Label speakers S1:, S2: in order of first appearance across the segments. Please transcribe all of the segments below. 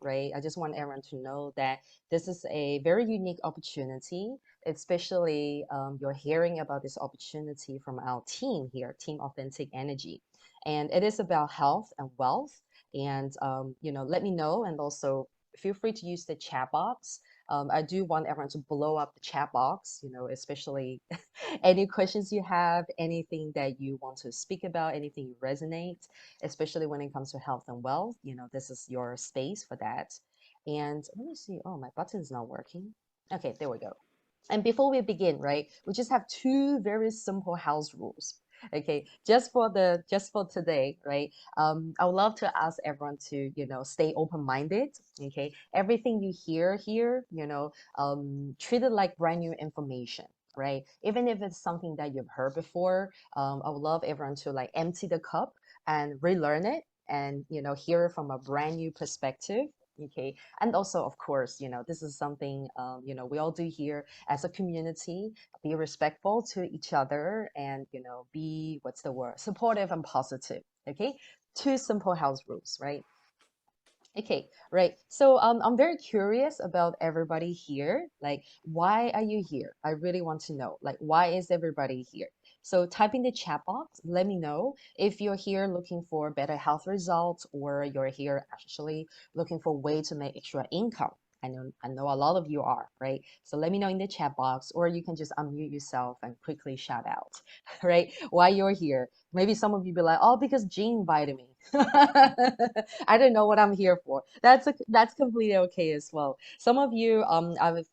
S1: right? I just want everyone to know that this is a very unique opportunity, especially you're hearing about this opportunity from our team here, Team Authentic Energy. And it is about health and wealth. And, let me know. And also feel free to use the chat box. I do want everyone to blow up the chat box, especially any questions you have, anything that you want to speak about, anything you resonate, especially when it comes to health and wealth. This is your space for that. And let me see. Oh, my button's not working. Okay, there we go. And before we begin, right, we just have two very simple house rules. Okay, just for today, right? I would love to ask everyone to, stay open-minded. Okay, everything you hear here, treat it like brand new information, right? Even if it's something that you've heard before, I would love everyone to like empty the cup and relearn it and hear it from a brand new perspective. Okay, and also, of course, this is something we all do here as a community. Be respectful to each other, and be, what's the word, supportive and positive. Okay, two simple house rules, right? Okay, right. So I'm very curious about everybody here. Like, why are you here? I really want to know. Like, why is everybody here? So type in the chat box. Let me know if you're here looking for better health results, or you're here actually looking for a way to make extra income. I know a lot of you are, right? So let me know in the chat box, or you can just unmute yourself and quickly shout out, right? Why you're here. Maybe some of you be like, oh, because Jean invited me. I don't know what I'm here for. That's completely okay as well. Some of you, I've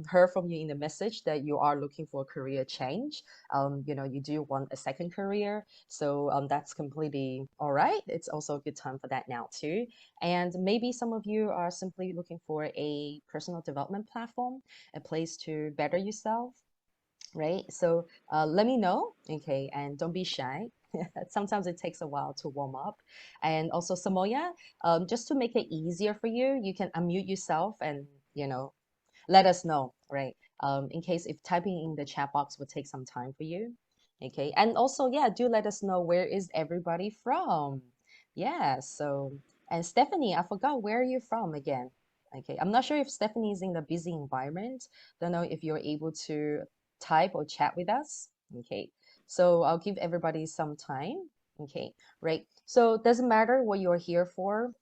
S1: heard from you in the message that you are looking for a career change. You do want a second career, so that's completely all right. It's also a good time for that now too. And maybe some of you are simply looking for a personal development platform, a place to better yourself, right? So let me know, okay? And don't be shy. Sometimes it takes a while to warm up. And also, Samoya, just to make it easier for you, you can unmute yourself and, let us know, right? In case if typing in the chat box would take some time for you. Okay. And also, yeah, do let us know where is everybody from. Yeah. So, and Stephanie, I forgot where are you from again? Okay. I'm not sure if Stephanie is in a busy environment. Don't know if you're able to type or chat with us. Okay. So I'll give everybody some time. Okay. Right. So it doesn't matter what you're here for.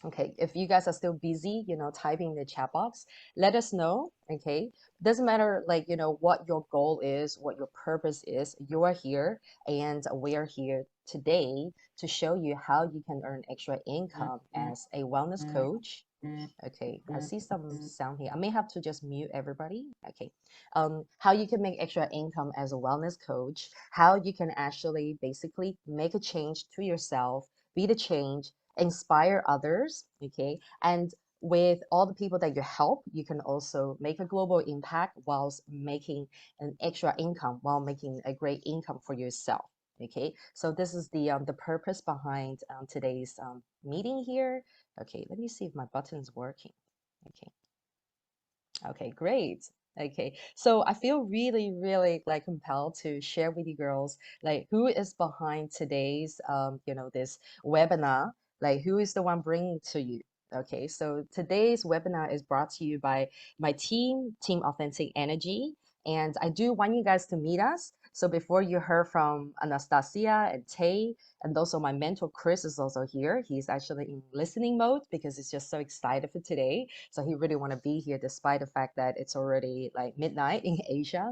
S1: Okay, if you guys are still busy, typing in the chat box, let us know. Okay, doesn't matter like what your goal is, what your purpose is. You are here, and we are here today to show you how you can earn extra income as a wellness coach. Okay, I see some sound here. I may have to just mute everybody. Okay, how you can make extra income as a wellness coach, how you can actually basically make a change to yourself, be the change, inspire others. Okay, and with all the people that you help, you can also make a global impact whilst making an extra income, while making a great income for yourself. Okay, so this is the purpose behind today's meeting here. Okay, let me see if my button's working. Okay. Okay, great. Okay, so I feel really, really like compelled to share with you girls like who is behind today's this webinar, like who is the one bringing to you. Okay, so today's webinar is brought to you by my team, Team Authentic Energy, and I do want you guys to meet us. So before you heard from Anastasia and Tay, and also my mentor Chris is also here. He's actually in listening mode because he's just so excited for today. So he really want to be here despite the fact that it's already like midnight in Asia.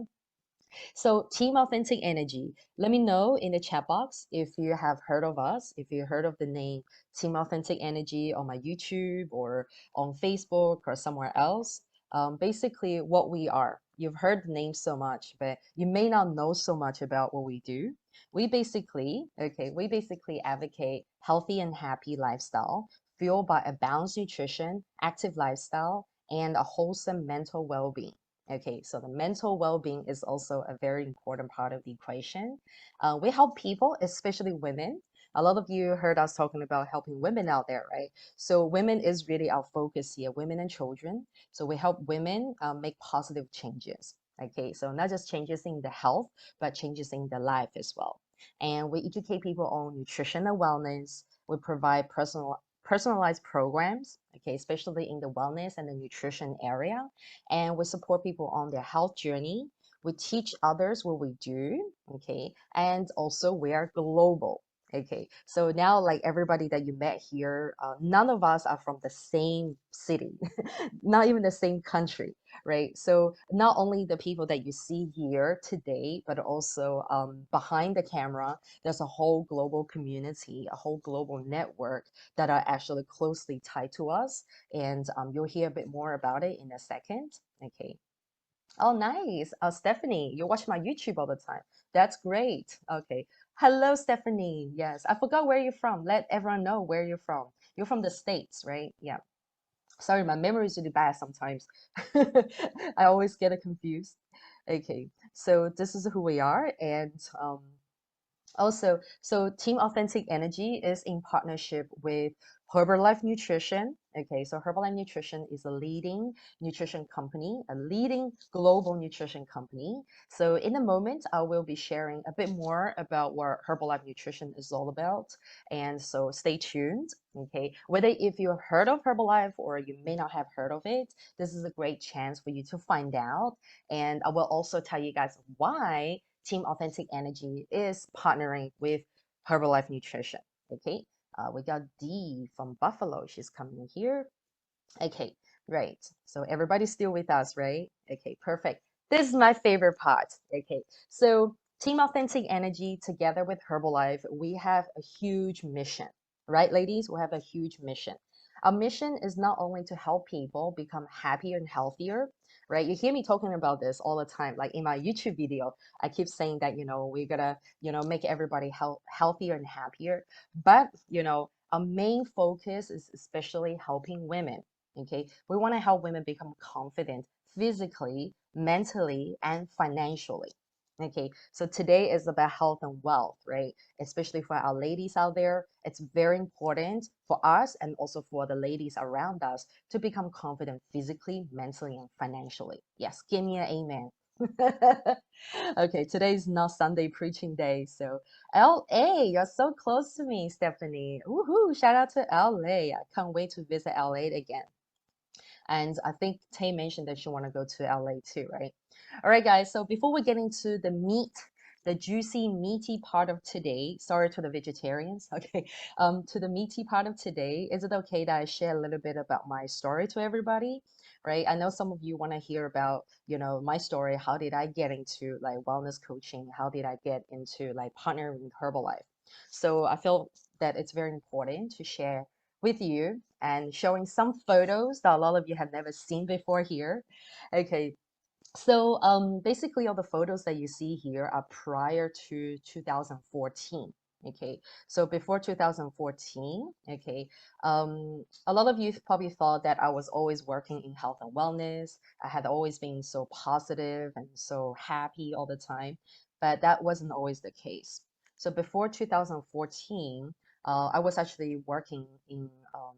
S1: So Team Authentic Energy, let me know in the chat box if you have heard of us, if you heard of the name Team Authentic Energy on my YouTube or on Facebook or somewhere else. Basically what we are. You've heard the name so much, but you may not know so much about what we do. We basically advocate healthy and happy lifestyle fueled by a balanced nutrition, active lifestyle, and a wholesome mental well-being. Okay, so the mental well-being is also a very important part of the equation. We help people, especially women. A lot of you heard us talking about helping women out there, right? So women is really our focus here, women and children. So we help women make positive changes. Okay, so not just changes in the health, but changes in the life as well. And we educate people on nutrition and wellness. We provide personalized programs, okay, especially in the wellness and the nutrition area. And we support people on their health journey. We teach others what we do, okay, and also we are global. Okay, so now like everybody that you met here, none of us are from the same city, not even the same country, right? So not only the people that you see here today, but also behind the camera, there's a whole global community, a whole global network that are actually closely tied to us. And you'll hear a bit more about it in a second. Okay. Oh, nice. Stephanie, you watch my YouTube all the time. That's great. Okay. Hello, Stephanie. Yes, I forgot where you're from. Let everyone know where you're from. You're from the States, right? Yeah. Sorry, my memory is really bad sometimes. I always get it confused. Okay, so this is who we are, and also, so Team Authentic Energy is in partnership with Herbalife Nutrition. Okay, so Herbalife Nutrition is a leading nutrition company, a leading global nutrition company. So in a moment, I will be sharing a bit more about what Herbalife Nutrition is all about. And so stay tuned. Okay, whether if you've heard of Herbalife or you may not have heard of it, this is a great chance for you to find out. And I will also tell you guys why Team Authentic Energy is partnering with Herbalife Nutrition. Okay, we got Dee from Buffalo. She's coming here. Okay, right. So everybody's still with us, right? Okay, perfect. This is my favorite part. Okay, so Team Authentic Energy together with Herbalife, we have a huge mission, right, ladies? We have a huge mission. Our mission is not only to help people become happier and healthier, right? You hear me talking about this all the time. Like in my YouTube video, I keep saying that, we're gonna, make everybody healthier and happier. But, our main focus is especially helping women. Okay, we want to help women become confident physically, mentally, and financially. Okay, so today is about health and wealth, right? Especially for our ladies out there, it's very important for us and also for the ladies around us to become confident physically, mentally, and financially. Yes, give me an amen. Okay, today is not Sunday preaching day, so LA, you're so close to me, Stephanie. Woohoo! Shout out to LA. I can't wait to visit LA again. And I think Tay mentioned that she want to go to LA too, right? All right, guys. So before we get into the meat, the juicy, meaty part of today, sorry to the vegetarians, okay, to the meaty part of today, is it okay that I share a little bit about my story to everybody? Right? I know some of you want to hear about, my story. How did I get into like wellness coaching? How did I get into like partnering with Herbalife? So I feel that it's very important to share with you and showing some photos that a lot of you have never seen before here. Okay, so basically all the photos that you see here are prior to 2014. Okay, so before 2014, okay, a lot of you probably thought that I was always working in health and wellness. I had always been so positive and so happy all the time, but that wasn't always the case. So before 2014, I was actually working in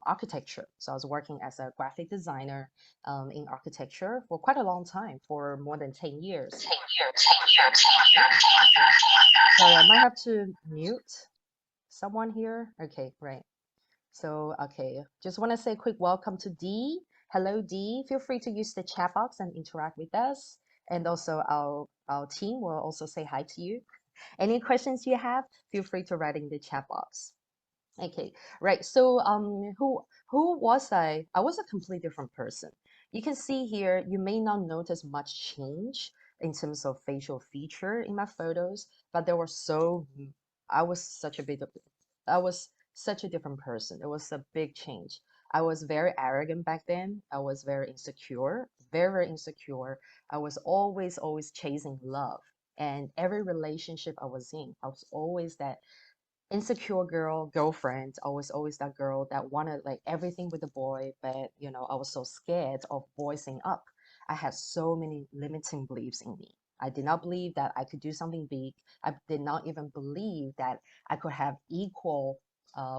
S1: architecture. So I was working as a graphic designer in architecture for quite a long time, for more than 10 years. Sorry, I might have to mute someone here. Okay, right. So, okay, just want to say a quick welcome to Dee. Hello, Dee. Feel free to use the chat box and interact with us. And also our team will also say hi to you. Any questions you have, feel free to write in the chat box. Okay, right. So, who was I? I was a completely different person. You can see here, you may not notice much change in terms of facial feature in my photos, but there were I was such a I was such a different person. It was a big change. I was very arrogant back then. I was very insecure, very insecure. I was always chasing love. And every relationship I was in, I was always that insecure girlfriend. I was always that girl that wanted like everything with the boy, but I was so scared of voicing up. I had so many limiting beliefs in me. I did not believe that I could do something big. I did not even believe that I could have equal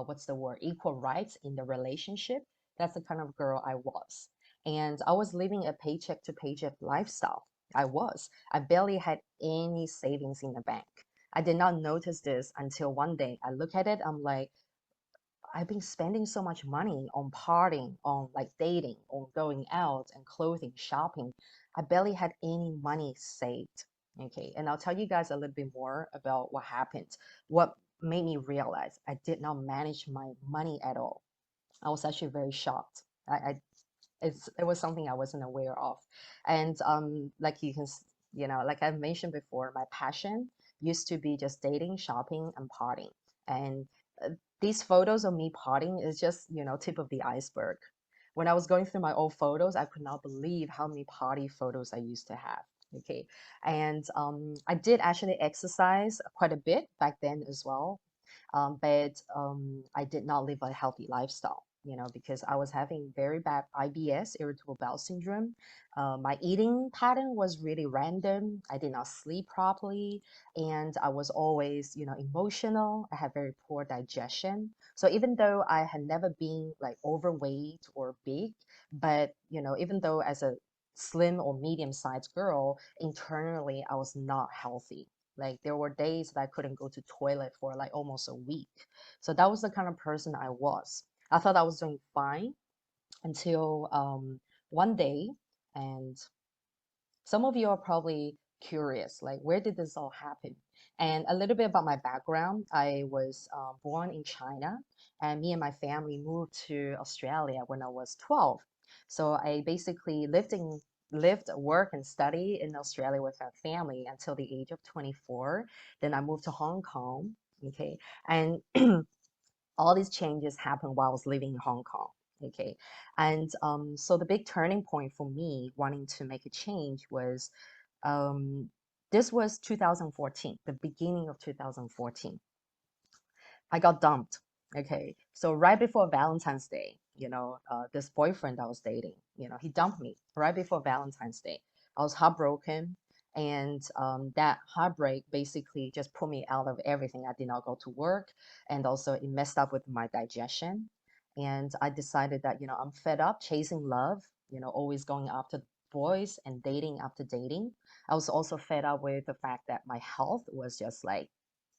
S1: what's the word, equal rights in the relationship. That's the kind of girl I was. And I was living a paycheck to paycheck lifestyle. I barely had any savings in the bank. I did not notice this until one day I look at it, I'm like, I've been spending so much money on partying, on like dating, on going out and clothing, shopping. I barely had any money saved. Okay. And I'll tell you guys a little bit more about what happened. What made me realize I did not manage my money at all. I was actually very shocked. It was something I wasn't aware of. And like like I mentioned before, my passion used to be just dating, shopping, and partying. And uh, these photos of me partying is just, tip of the iceberg. When I was going through my old photos, I could not believe how many party photos I used to have. Okay. And I did actually exercise quite a bit back then as well. But I did not live a healthy lifestyle, because I was having very bad IBS, irritable bowel syndrome. My eating pattern was really random. I did not sleep properly, and I was always, emotional. I had very poor digestion. So even though I had never been like overweight or big, but even though as a slim or medium-sized girl, internally I was not healthy. Like there were days that I couldn't go to toilet for like almost a week. So that was the kind of person I was. I thought I was doing fine until one day, and some of you are probably curious, like where did this all happen? And a little bit about my background. I was born in China, and me and my family moved to Australia when I was 12. So I basically lived, work, and study in Australia with my family until the age of 24. Then I moved to Hong Kong. Okay, and all these changes happened while I was living in Hong Kong. Okay. And so the big turning point for me wanting to make a change was um, this was 2014, the beginning of 2014. I got dumped. Okay. So right before Valentine's Day, this boyfriend I was dating, he dumped me right before Valentine's Day. I was heartbroken. And that heartbreak basically just put me out of everything. I did not go to work. And also, it messed up with my digestion. And I decided that, I'm fed up chasing love, always going after boys and dating after dating. I was also fed up with the fact that my health was just like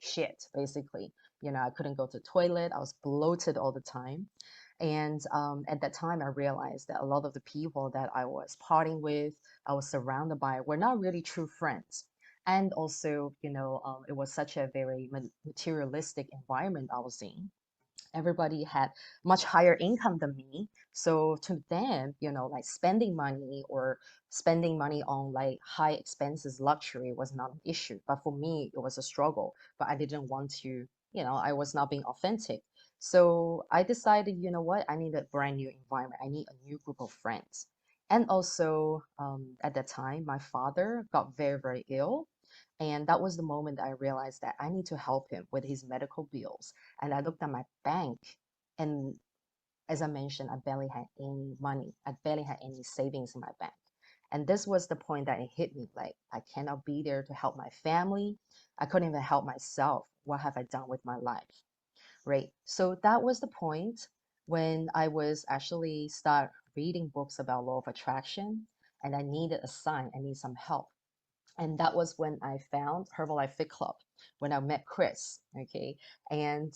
S1: shit, basically. I couldn't go to the toilet. I was bloated all the time. And at that time, I realized that a lot of the people that I was partying with, I was surrounded by, were not really true friends. And also, it was such a very materialistic environment I was in. Everybody had much higher income than me. So to them, like spending money on like high expenses, luxury was not an issue. But for me, it was a struggle. But I didn't want to, I was not being authentic. So I decided, you know what, I need a brand new environment. I need a new group of friends. And also, at that time, my father got very, very ill. And that was the moment that I realized that I need to help him with his medical bills. And I looked at my bank, and as I mentioned, I barely had any money. I barely had any savings in my bank. And this was the point that it hit me like, I cannot be there to help my family. I couldn't even help myself. What have I done with my life? Right. So that was the point when I was actually start reading books about law of attraction, and I needed a sign. I need some help. And that was when I found Herbalife Fit Club, when I met Chris. Okay. And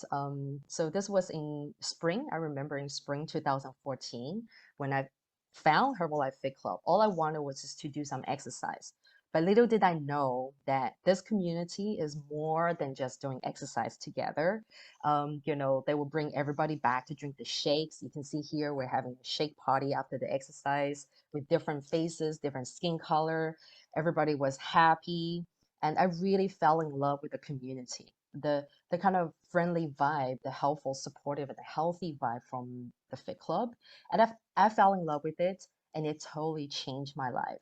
S1: so this was in spring. I remember in spring 2014 when I found Herbalife Fit Club. All I wanted was just to do some exercise. But little did I know that this community is more than just doing exercise together. They will bring everybody back to drink the shakes. You can see here we're having a shake party after the exercise with different faces, different skin color. Everybody was happy, and I really fell in love with the community. The kind of friendly vibe, the helpful, supportive, and the healthy vibe from the Fit Club. And I fell in love with it, and it totally changed my life.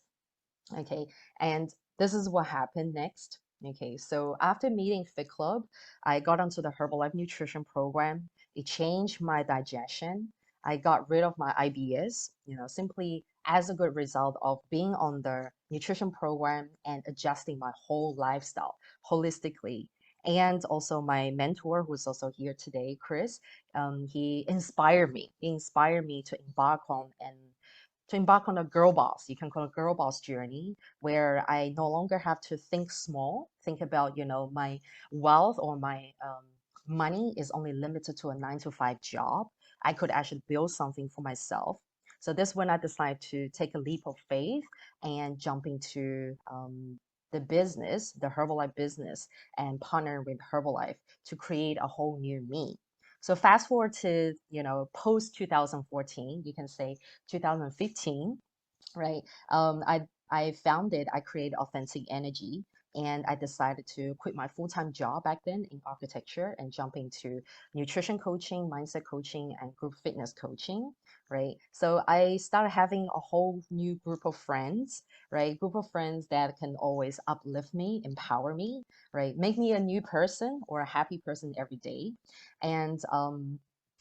S1: Okay, and this is what happened next. Okay, so after meeting Fit Club, I got onto the Herbalife nutrition program. It changed my digestion. I got rid of my IBS, simply as a good result of being on the nutrition program and adjusting my whole lifestyle holistically. And also my mentor, who's also here today, Chris, he inspired me. He inspired me to embark on a girl boss, you can call it a girl boss journey, where I no longer have to think small, think about, my wealth or money is only limited to a 9 to 5 job. I could actually build something for myself. So this when I decided to take a leap of faith and jump into the business, the Herbalife business, and partner with Herbalife to create a whole new me. So fast forward to, post 2014, you can say 2015, right? I created Authentic Energy, and I decided to quit my full-time job back then in architecture and jump into nutrition coaching, mindset coaching, and group fitness coaching, right? So I started having a whole new group of friends, right? Group of friends that can always uplift me, empower me, right? Make me a new person or a happy person every day. And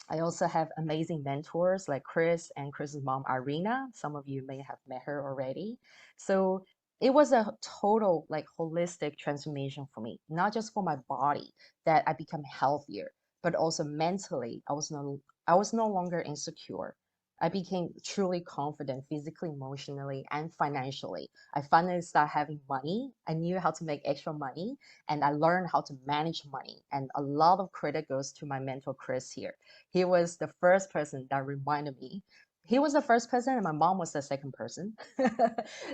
S1: I also have amazing mentors like Chris and Chris's mom, Irina. Some of you may have met her already. So it was a total, like, holistic transformation for me, not just for my body that I become healthier, but also mentally. I was no longer insecure. I became truly confident physically, emotionally, and financially. I finally started having money. I knew how to make extra money, and I learned how to manage money. And a lot of credit goes to my mentor, Chris, here. He was the first person that reminded me. He was the first person, and my mom was the second person.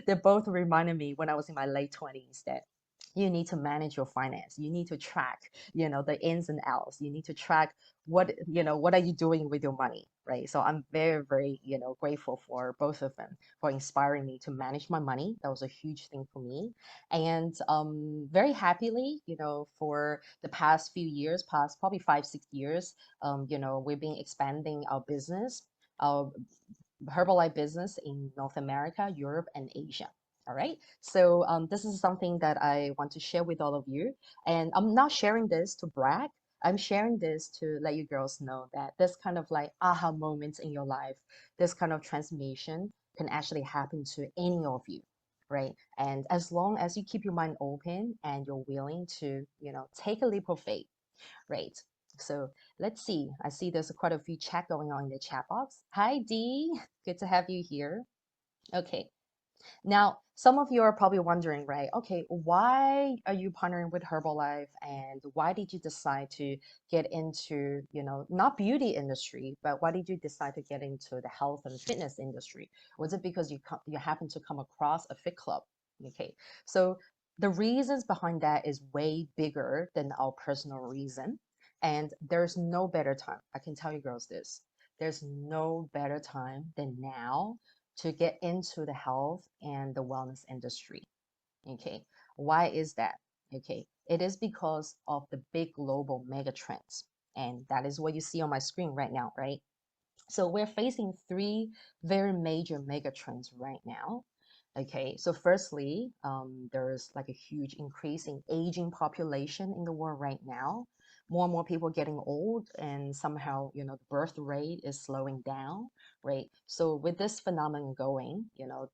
S1: They both reminded me when I was in my late 20s that you need to manage your finance. You need to track, the ins and outs. You need to track what are you doing with your money, right? So I'm very, very, grateful for both of them for inspiring me to manage my money. That was a huge thing for me. And very happily, for the past few years, past probably 5, 6 years, we've been expanding our business, our Herbalife business in North America, Europe, and Asia. All right. So this is something that I want to share with all of you. And I'm not sharing this to brag. I'm sharing this to let you girls know that this kind of like aha moments in your life, this kind of transformation can actually happen to any of you, right? And as long as you keep your mind open and you're willing to, take a leap of faith. Right. So let's see. I see there's quite a few chat going on in the chat box. Hi, Dee. Good to have you here. Okay. Now, some of you are probably wondering, right? Okay, why are you partnering with Herbalife, and why did you decide to get into, not beauty industry, but why did you decide to get into the health and fitness industry? Was it because you happen to come across a fit club? Okay, so the reasons behind that is way bigger than our personal reason, and there's no better time. I can tell you girls this. There's no better time than now to get into the health and the wellness industry. Okay, why is that? Okay, it is because of the big global mega trends. And that is what you see on my screen right now, right? So we're facing three very major mega trends right now. Okay, so firstly, there's like a huge increase in aging population in the world right now. More and more people getting old, and somehow, the birth rate is slowing down, right? So with this phenomenon going,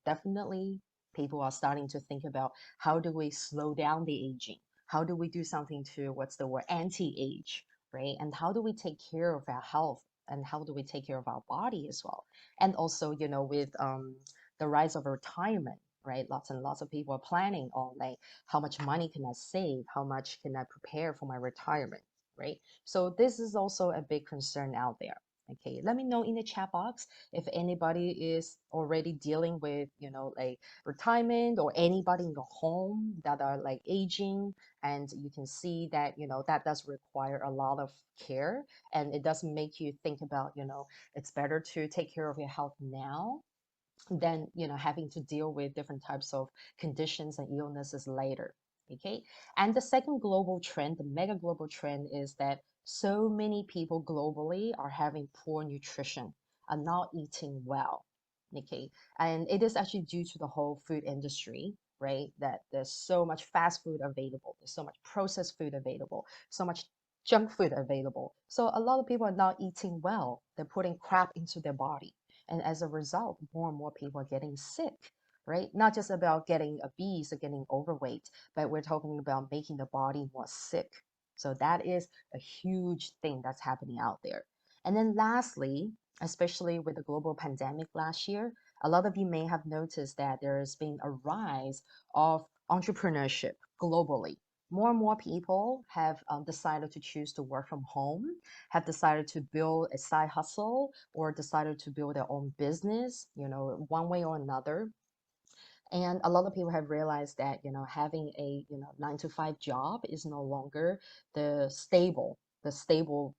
S1: definitely people are starting to think about how do we slow down the aging? How do we do something to, what's the word, anti-age, right? And how do we take care of our health? And how do we take care of our body as well? And also, with the rise of retirement, right? Lots and lots of people are planning on, like, how much money can I save? How much can I prepare for my retirement, right? So this is also a big concern out there. Okay, let me know in the chat box if anybody is already dealing with, like, retirement, or anybody in your home that are like aging, and you can see that, that does require a lot of care, and it does make you think about, it's better to take care of your health now than, having to deal with different types of conditions and illnesses later. Okay, and the second global trend, the mega global trend, is that so many people globally are having poor nutrition, are not eating well. Okay, and it is actually due to the whole food industry, right? That there's so much fast food available, there's so much processed food available, so much junk food available, so a lot of people are not eating well. They're putting crap into their body, and as a result, more and more people are getting sick, right? Not just about getting obese or getting overweight, but we're talking about making the body more sick. So that is a huge thing that's happening out there. And then lastly, especially with the global pandemic last year, a lot of you may have noticed that there has been a rise of entrepreneurship globally. More and more people have decided to choose to work from home, have decided to build a side hustle, or decided to build their own business, one way or another. And a lot of people have realized that, having a, 9 to 5 job is no longer the stable, the stable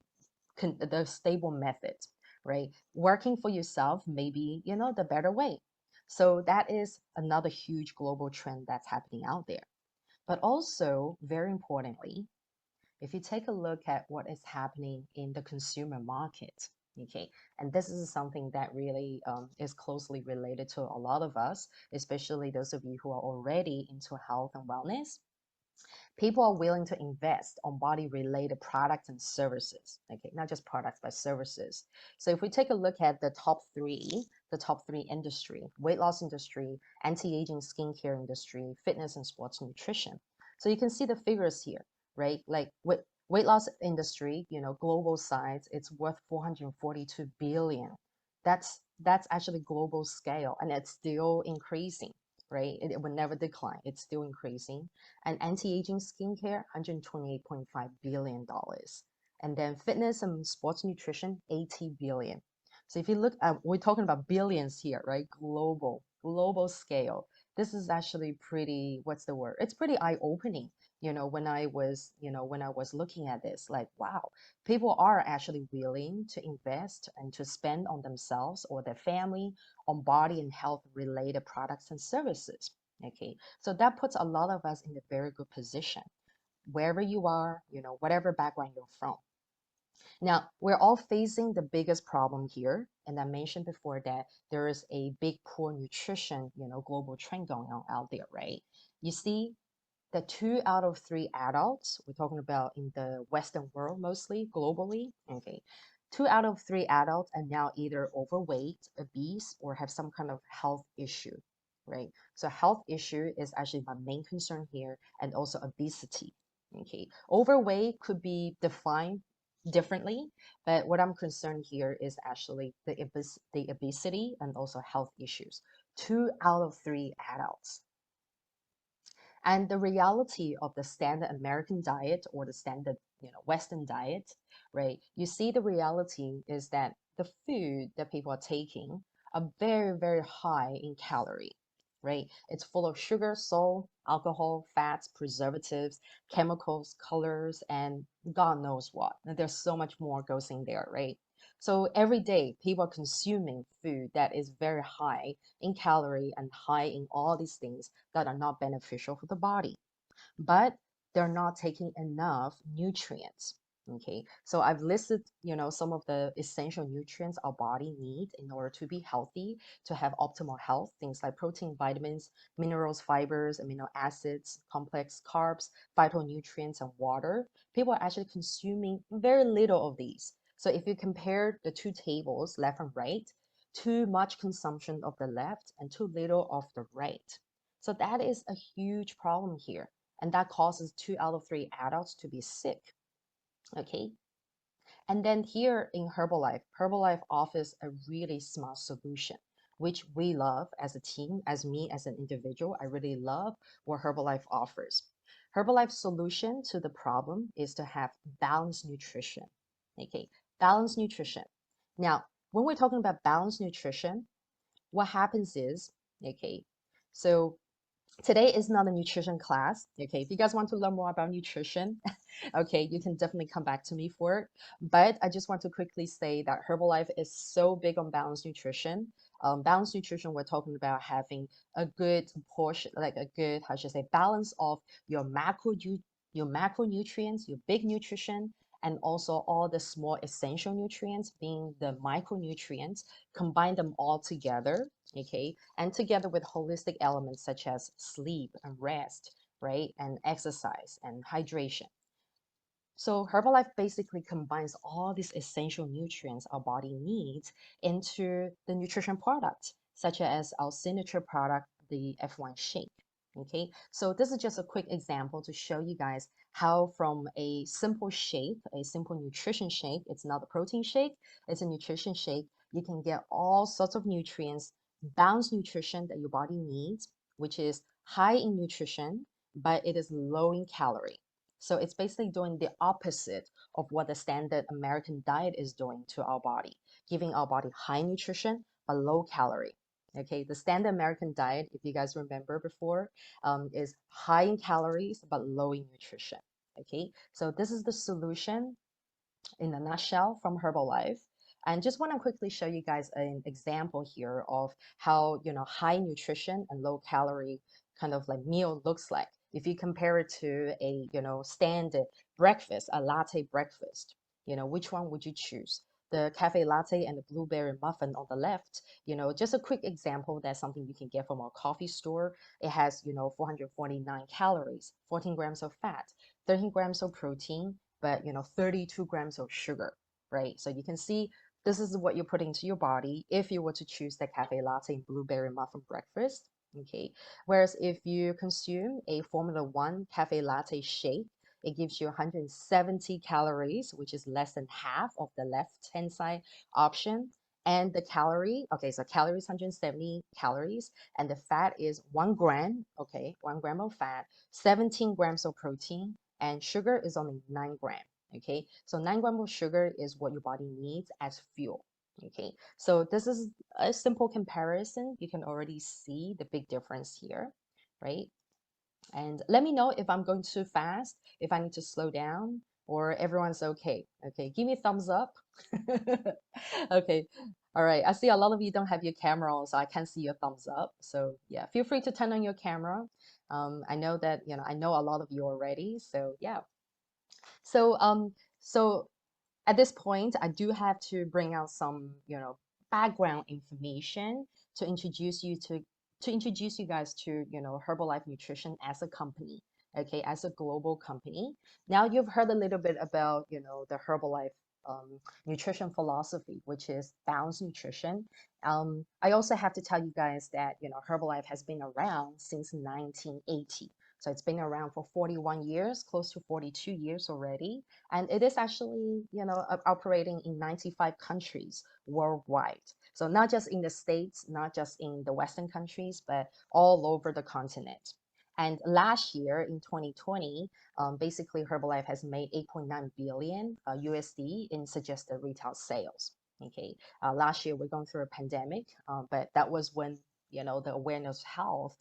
S1: method, right? Working for yourself may be, the better way. So that is another huge global trend that's happening out there. But also, very importantly, if you take a look at what is happening in the consumer market, okay, and this is something that really is closely related to a lot of us, especially those of you who are already into health and wellness. People are willing to invest on body related products and services, okay, not just products but services. So if we take a look at the top three industry: weight loss industry, anti-aging skincare industry, fitness and sports nutrition. So you can see the figures here, right? Like with weight loss industry, global size, it's worth 442 billion. That's actually global scale, and it's still increasing, right? It will never decline. It's still increasing. And anti-aging skincare, $128.5 billion. And then fitness and sports nutrition, 80 billion. So if you look at, we're talking about billions here, right? Global scale. This is actually pretty, what's the word? It's pretty eye-opening. When I was looking at this, like, wow, people are actually willing to invest and to spend on themselves or their family on body and health related products and services. Okay, so that puts a lot of us in a very good position, wherever you are, whatever background you're from. Now, we're all facing the biggest problem here. And I mentioned before that there is a big poor nutrition, global trend going on out there, right? You see, the 2 out of 3 adults, we're talking about in the Western world mostly, globally, okay, 2 out of 3 adults are now either overweight, obese, or have some kind of health issue, right? So health issue is actually my main concern here, and also obesity. Okay, overweight could be defined differently, but what I'm concerned here is actually the obesity and also health issues. 2 out of 3 adults. And the reality of the standard American diet or the standard, Western diet, right? You see, the reality is that the food that people are taking are very, very high in calorie, right? It's full of sugar, salt, alcohol, fats, preservatives, chemicals, colors, and God knows what. And there's so much more goes in there, right? So every day, people are consuming food that is very high in calorie and high in all these things that are not beneficial for the body, but they're not taking enough nutrients. Okay, so I've listed, some of the essential nutrients our body needs in order to be healthy, to have optimal health. Things like protein, vitamins, minerals, fibers, amino acids, complex carbs, phytonutrients, and water. People are actually consuming very little of these. So if you compare the two tables, left and right, too much consumption of the left and too little of the right. So that is a huge problem here, and that causes 2 out of 3 adults to be sick. Okay. And then here in Herbalife offers a really smart solution, which we love as a team, as me as an individual. I really love what Herbalife offers. Herbalife's solution to the problem is to have balanced nutrition. Okay, balanced nutrition. Now, when we're talking about balanced nutrition, what happens is, okay, so today is not a nutrition class. Okay, if you guys want to learn more about nutrition, okay, you can definitely come back to me for it. But I just want to quickly say that Herbalife is so big on balanced nutrition. Balanced nutrition, we're talking about having a good portion, like a good, how should I say, balance of your your macronutrients, your big nutrition, and also all the small essential nutrients, being the micronutrients. Combine them all together, okay, and together with holistic elements such as sleep and rest, right, and exercise and hydration. So Herbalife basically combines all these essential nutrients our body needs into the nutrition product, such as our signature product, the F1 shake. Okay, so this is just a quick example to show you guys how from a simple shake, a simple nutrition shake, it's not a protein shake, it's a nutrition shake, you can get all sorts of nutrients, balanced nutrition that your body needs, which is high in nutrition, but it is low in calorie. So it's basically doing the opposite of what the standard American diet is doing to our body, giving our body high nutrition but low calorie. Okay, the standard American diet, if you guys remember before, is high in calories but low in nutrition. Okay, so this is the solution in a nutshell from Herbalife. And just want to quickly show you guys an example here of how, high nutrition and low calorie kind of like meal looks like. If you compare it to a, standard breakfast, a latte breakfast, which one would you choose? The cafe latte and the blueberry muffin on the left, just a quick example. That's something you can get from our coffee store. It has, 449 calories, 14 grams of fat, 13 grams of protein, but 32 grams of sugar, right? So you can see this is what you're putting into your body if you were to choose the cafe latte and blueberry muffin breakfast. Okay. Whereas if you consume a Formula One cafe latte shake, it gives you 170 calories, which is less than half of the left hand side option. And the calorie, okay, so calories 170 calories, and the fat is 1 gram, okay, 1 gram of fat, 17 grams of protein, and sugar is only 9 gram. Okay, so 9 gram of sugar is what your body needs as fuel. Okay, so this is a simple comparison. You can already see the big difference here, right? And let me know if I'm going too fast, if I need to slow down, or everyone's okay. Okay, give me a thumbs up. Okay, all right. I see a lot of you don't have your camera on, so I can't see your thumbs up. So yeah, feel free to turn on your camera. I know that, I know a lot of you already. So yeah. So at this point, I do have to bring out some, background information to introduce you guys to, Herbalife Nutrition as a company, okay, as a global company. Now you've heard a little bit about, the Herbalife nutrition philosophy, which is balanced nutrition. I also have to tell you guys that, Herbalife has been around since 1980. So it's been around for 41 years, close to 42 years already. And it is actually, operating in 95 countries worldwide. So not just in the States, not just in the Western countries, but all over the continent. And last year in 2020, basically Herbalife has made 8.9 billion USD in suggested retail sales. Okay, last year we're going through a pandemic, but that was when the awareness of health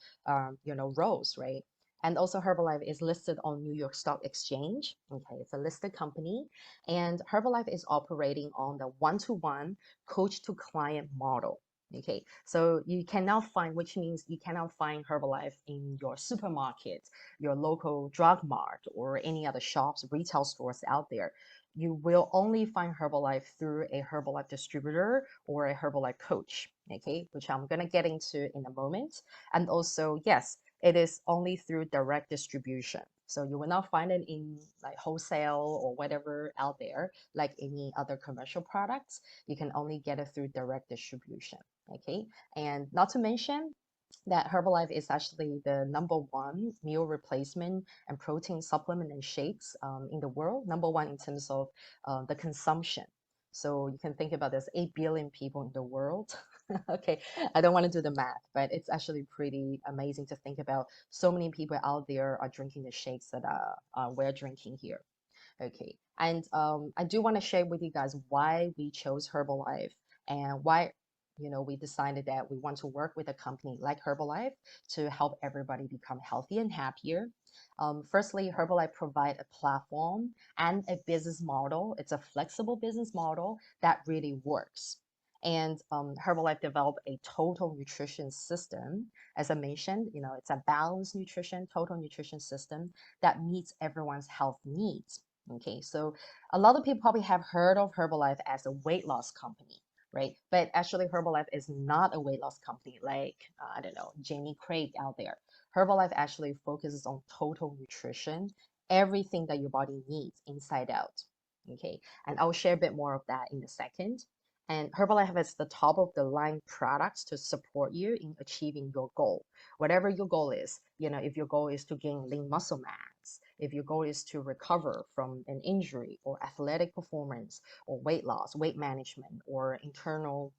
S1: rose, right? And also Herbalife is listed on New York Stock Exchange. Okay, it's a listed company. And Herbalife is operating on the one-to-one coach to client model. Okay, so you cannot find, which means you cannot find Herbalife in your supermarket, your local drug mart, or any other shops, retail stores out there. You will only find Herbalife through a Herbalife distributor or a Herbalife coach, okay, which I'm going to get into in a moment. And also, yes, it is only through direct distribution. So you will not find it in like wholesale or whatever out there, like any other commercial products. You can only get it through direct distribution. Okay. And not to mention that Herbalife is actually the #1 meal replacement and protein supplement and shakes in the world, #1 in terms of the consumption. So you can think about this 8 billion people in the world. Okay, I don't want to do the math, but it's actually pretty amazing to think about so many people out there are drinking the shakes that we're drinking here. Okay, and I do want to share with you guys why we chose Herbalife and why we decided that we want to work with a company like Herbalife to help everybody become healthy and happier. Firstly, Herbalife provide a platform and a business model. It's a flexible business model that really works. And Herbalife developed a total nutrition system. As I mentioned, it's a balanced nutrition, total nutrition system that meets everyone's health needs. Okay, so a lot of people probably have heard of Herbalife as a weight loss company, right? But actually, Herbalife is not a weight loss company like, I don't know, Jamie Craig out there. Herbalife actually focuses on total nutrition, everything that your body needs inside out. Okay, and I'll share a bit more of that in a second. And Herbalife has the top of the line products to support you in achieving your goal. Whatever your goal is, if your goal is to gain lean muscle mass, if your goal is to recover from an injury or athletic performance or weight loss, weight management, or internal,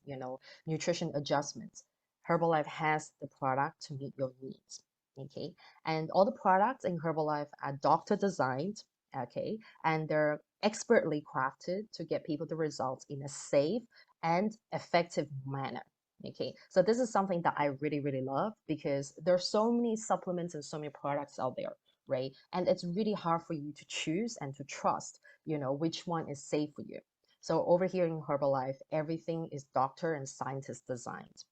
S1: nutrition adjustments, Herbalife has the product to meet your needs. Okay, and all the products in Herbalife are doctor designed. Okay, and they're expertly crafted to get people the results in a safe and effective manner. Okay, so this is something that I really, really love because there's so many supplements and so many products out there, right? And it's really hard for you to choose and to trust, which one is safe for you. So over here in Herbalife, everything is doctor and scientist designed.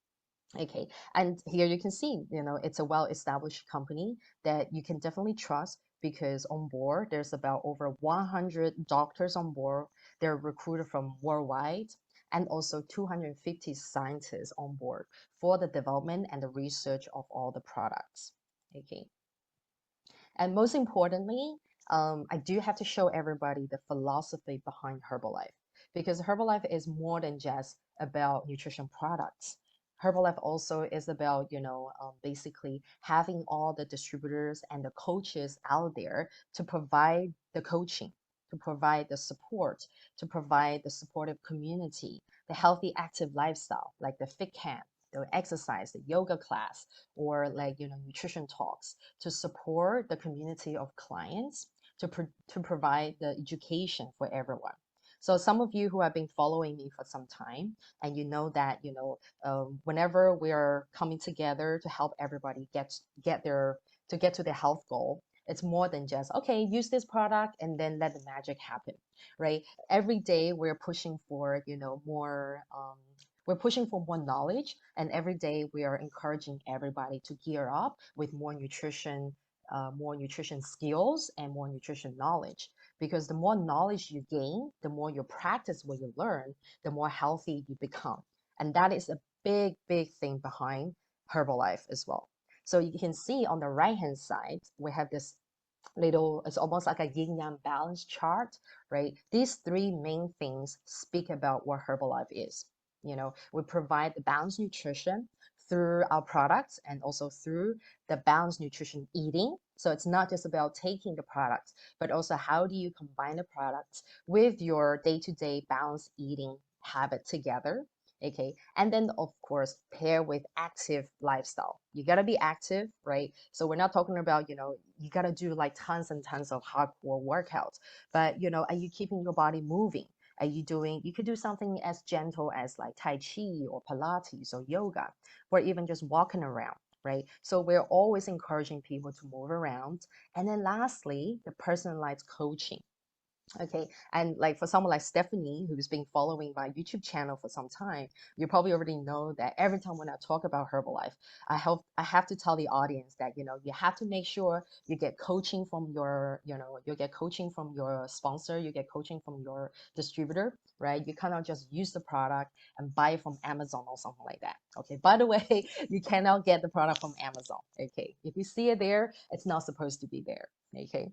S1: Okay, and here you can see, it's a well-established company that you can definitely trust because on board there's about over 100 doctors on board. They're recruited from worldwide and also 250 scientists on board for the development and the research of all the products. Okay, and most importantly, I do have to show everybody the philosophy behind Herbalife because Herbalife is more than just about nutrition products. Herbalife also is about, basically having all the distributors and the coaches out there to provide the coaching, to provide the support, to provide the supportive community, the healthy, active lifestyle, like the fit camp, the exercise, the yoga class, or like, nutrition talks to support the community of clients to provide the education for everyone. So some of you who have been following me for some time, and you know that whenever we are coming together to help everybody get to their health goal, it's more than just okay, use this product and then let the magic happen, right? Every day we're pushing for more. We're pushing for more knowledge, and every day we are encouraging everybody to gear up with more nutrition skills and more nutrition knowledge. Because the more knowledge you gain, the more you practice what you learn, the more healthy you become. And that is a big, big thing behind Herbalife as well. So you can see on the right hand side, we have this little, it's almost like a yin yang balance chart, right? These three main things speak about what Herbalife is. We provide the balanced nutrition through our products and also through the balanced nutrition eating. So it's not just about taking the products, but also how do you combine the products with your day-to-day balanced eating habit together. Okay. And then, of course, pair with active lifestyle. You got to be active, right? So we're not talking about, you got to do like tons and tons of hardcore workouts, but, are you keeping your body moving? You could do something as gentle as like Tai Chi or Pilates or yoga, or even just walking around, right? So we're always encouraging people to move around. And then lastly, the personalized coaching. Okay, and like for someone like Stephanie, who's been following my YouTube channel for some time, you probably already know that every time when I talk about Herbalife, I have to tell the audience that you have to make sure you get coaching from you get coaching from your sponsor, you get coaching from your distributor, right? You cannot just use the product and buy it from Amazon or something like that. Okay, by the way, you cannot get the product from Amazon. Okay, if you see it there, it's not supposed to be there. Okay.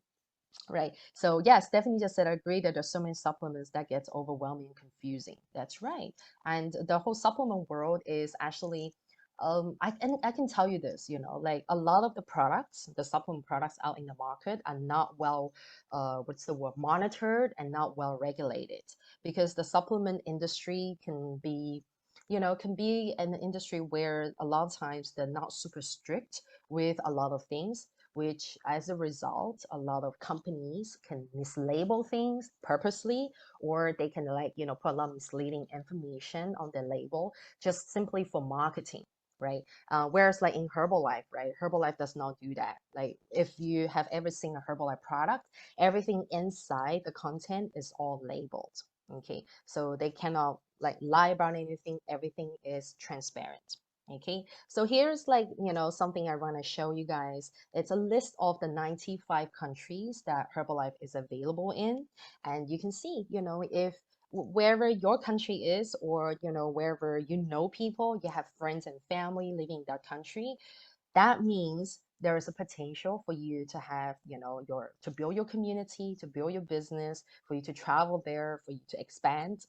S1: Right. So yeah, Stephanie just said, I agree that there's so many supplements that gets overwhelming and confusing. That's right. And the whole supplement world is actually, I can tell you this, like a lot of the products, the supplement products out in the market are not well, what's the word, monitored and not well regulated because the supplement industry can be an industry where a lot of times they're not super strict with a lot of things, which as a result, a lot of companies can mislabel things purposely, or they can like, put a lot of misleading information on their label just simply for marketing. Right. Whereas like in Herbalife, right? Herbalife does not do that. Like if you have ever seen a Herbalife product, everything inside the content is all labeled. Okay. So they cannot like lie about anything. Everything is transparent. Okay, so here's like, something I want to show you guys. It's a list of the 95 countries that Herbalife is available in. And you can see, if wherever your country is, or, wherever people, you have friends and family living in that country, that means there is a potential for you to have, to build your community, to build your business, for you to travel there, for you to expand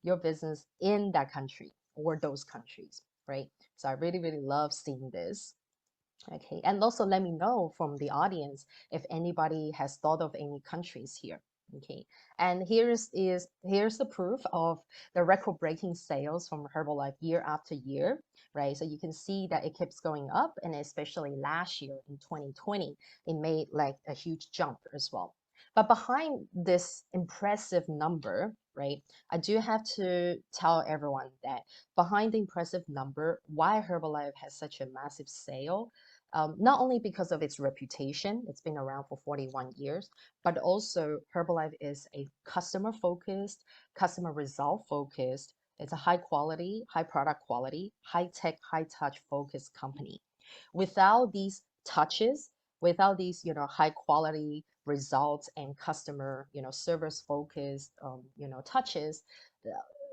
S1: your business in that country or those countries, right? So I really, really love seeing this. Okay. And also let me know from the audience if anybody has thought of any countries here. Okay, and here's the proof of the record-breaking sales from Herbalife year after year, right? So you can see that it keeps going up, and especially last year in 2020, it made like a huge jump as well. But behind this impressive number, right, I do have to tell everyone that behind the impressive number, why Herbalife has such a massive sale, not only because of its reputation, it's been around for 41 years, but also Herbalife is a customer focused, customer result focused. It's a high quality, high product quality, high tech, high touch focused company. Without these touches, without these, high quality results and customer, service focused, touches,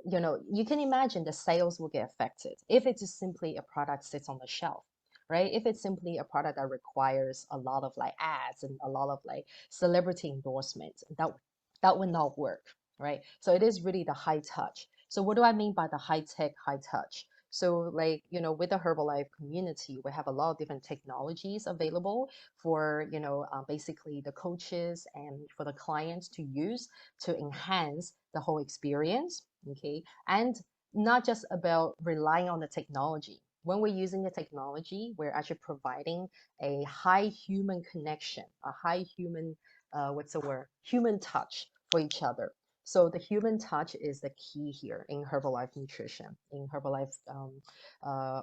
S1: you can imagine the sales will get affected if it is simply a product sits on the shelf, right? If it's simply a product that requires a lot of like ads and a lot of like celebrity endorsements, that would not work, right? So it is really the high touch. So what do I mean by the high tech, high touch? So like, with the Herbalife community, we have a lot of different technologies available for, basically the coaches and for the clients to use to enhance the whole experience. Okay. And not just about relying on the technology. When we're using the technology, we're actually providing a high human connection, a high human, what's the word? Human touch for each other. So the human touch is the key here in Herbalife nutrition, in Herbalife,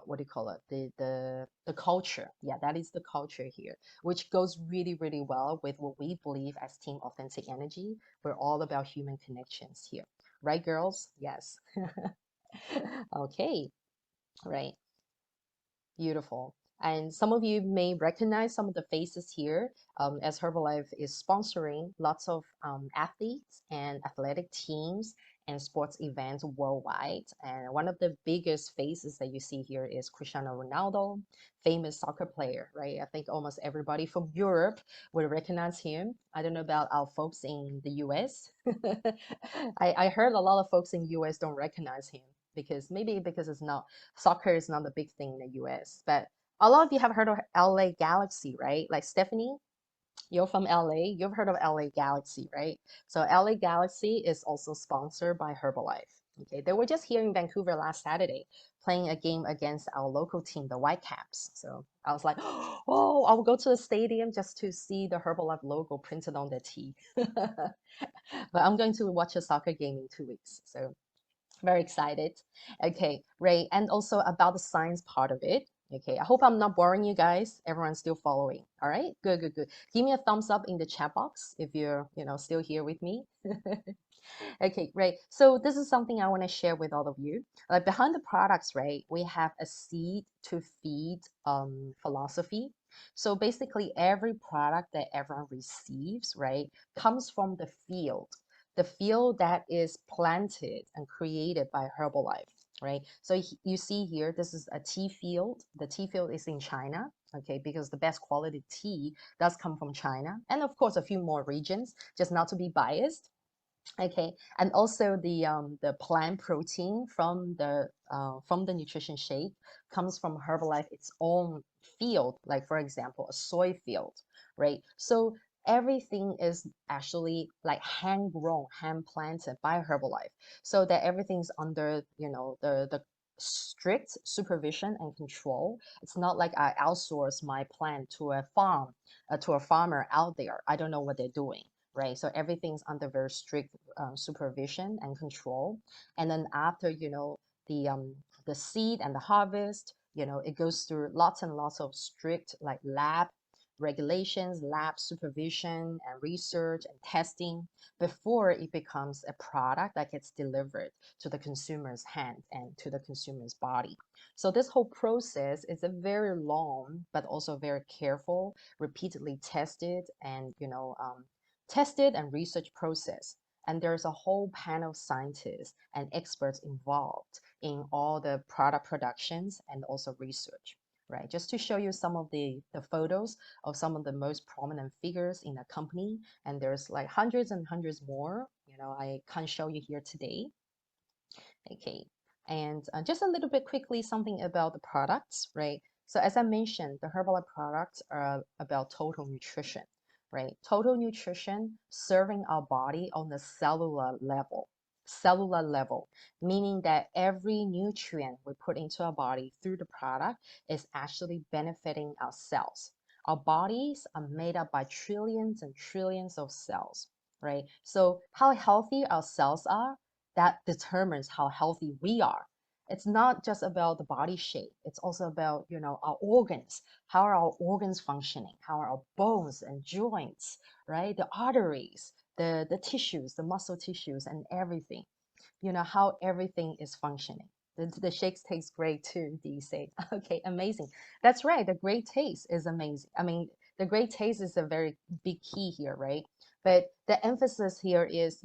S1: what do you call it? The culture. Yeah, that is the culture here, which goes really, really well with what we believe as Team Authentic Energy. We're all about human connections here. Right, girls? Yes. Okay, right. Beautiful. And some of you may recognize some of the faces here, as Herbalife is sponsoring lots of athletes and athletic teams and sports events worldwide. And one of the biggest faces that you see here is Cristiano Ronaldo, famous soccer player, right? I think almost everybody from Europe will recognize him. I don't know about our folks in the US. I heard a lot of folks in US don't recognize him because maybe because it's not soccer is not a big thing in the US. But a lot of you have heard of LA Galaxy, right? Like Stephanie, you're from LA. You've heard of LA Galaxy, right? So LA Galaxy is also sponsored by Herbalife. Okay, they were just here in Vancouver last Saturday playing a game against our local team, the Whitecaps. So I was like, oh, I'll go to the stadium just to see the Herbalife logo printed on their tee. But I'm going to watch a soccer game in 2 weeks. So very excited. Okay, Ray, and also about the science part of it. Okay, I hope I'm not boring you guys. Everyone's still following. All right, good, good, good. Give me a thumbs up in the chat box if you're, still here with me. Okay, great. So this is something I want to share with all of you. Like behind the products, right, we have a seed to feed philosophy. So basically, every product that everyone receives, right, comes from the field that is planted and created by Herbalife, right? So you see here, this is a tea field. The tea field is in China, okay, because the best quality tea does come from China, and of course, a few more regions, just not to be biased. Okay, and also the plant protein from the nutrition shake comes from Herbalife its own field, like for example, a soy field, right? So everything is actually like hand grown, hand planted by Herbalife, so that everything's under the strict supervision and control. It's not like I outsource my plant to a to a farmer out there. I don't know what they're doing, right? So everything's under very strict supervision and control. And then after, the seed and the harvest, it goes through lots and lots of strict like lab regulations, lab supervision and research and testing before it becomes a product that gets delivered to the consumer's hand and to the consumer's body. So this whole process is a very long, but also very careful, repeatedly tested and research process. And there's a whole panel of scientists and experts involved in all the product productions and also research, right? Just to show you some of the photos of some of the most prominent figures in the company. And there's like hundreds and hundreds more, I can't show you here today. Okay. And just a little bit quickly, something about the products, right? So as I mentioned, the Herbalife products are about total nutrition, right? Total nutrition serving our body on the cellular level. Cellular level, meaning that every nutrient we put into our body through the product is actually benefiting our cells. Our bodies are made up by trillions and trillions of cells, right? So how healthy our cells are, that determines how healthy we are. It's not just about the body shape. It's also about, our organs. How are our organs functioning? How are our bones and joints, right? The arteries, the tissues, the muscle tissues and everything, how everything is functioning. The shakes taste great too, do you say? Okay, amazing. That's right. The great taste is amazing. I mean, the great taste is a very big key here, right? But the emphasis here is,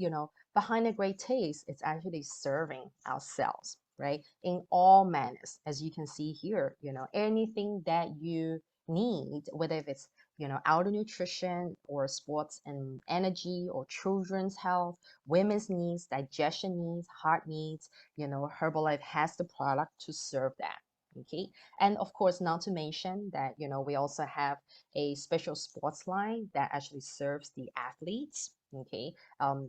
S1: behind a great taste, it's actually serving ourselves, right? In all manners, as you can see here, anything that you need, whether if it's, outer nutrition or sports and energy or children's health, women's needs, digestion needs, heart needs, Herbalife has the product to serve that. Okay. And of course, not to mention that, we also have a special sports line that actually serves the athletes. Okay.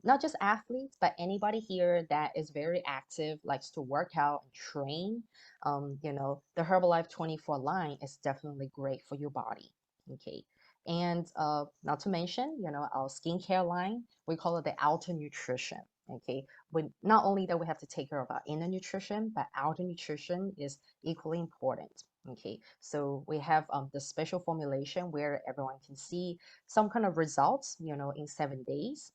S1: Not just athletes, but anybody here that is very active, likes to work out and train. The Herbalife 24 line is definitely great for your body. Okay. And not to mention, our skincare line, we call it the outer nutrition. Okay, not only that we have to take care of our inner nutrition, but outer nutrition is equally important. Okay, so we have the special formulation where everyone can see some kind of results, in 7 days.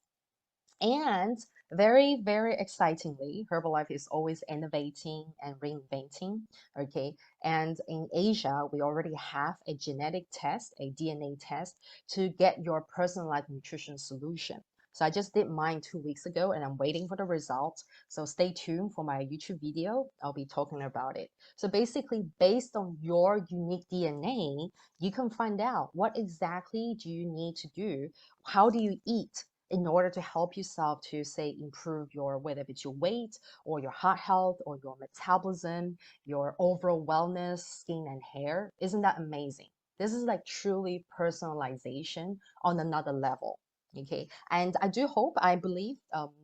S1: And very, very excitingly, Herbalife is always innovating and reinventing. Okay. And in Asia, we already have a genetic test, a DNA test to get your personalized nutrition solution. So I just did mine 2 weeks ago and I'm waiting for the results. So stay tuned for my YouTube video. I'll be talking about it. So basically, based on your unique DNA, you can find out what exactly do you need to do? How do you eat in order to help yourself to say improve your, whether it's your weight or your heart health or your metabolism, your overall wellness, skin and hair? Isn't that amazing? This is like truly personalization on another level. Okay, and I do hope, I believe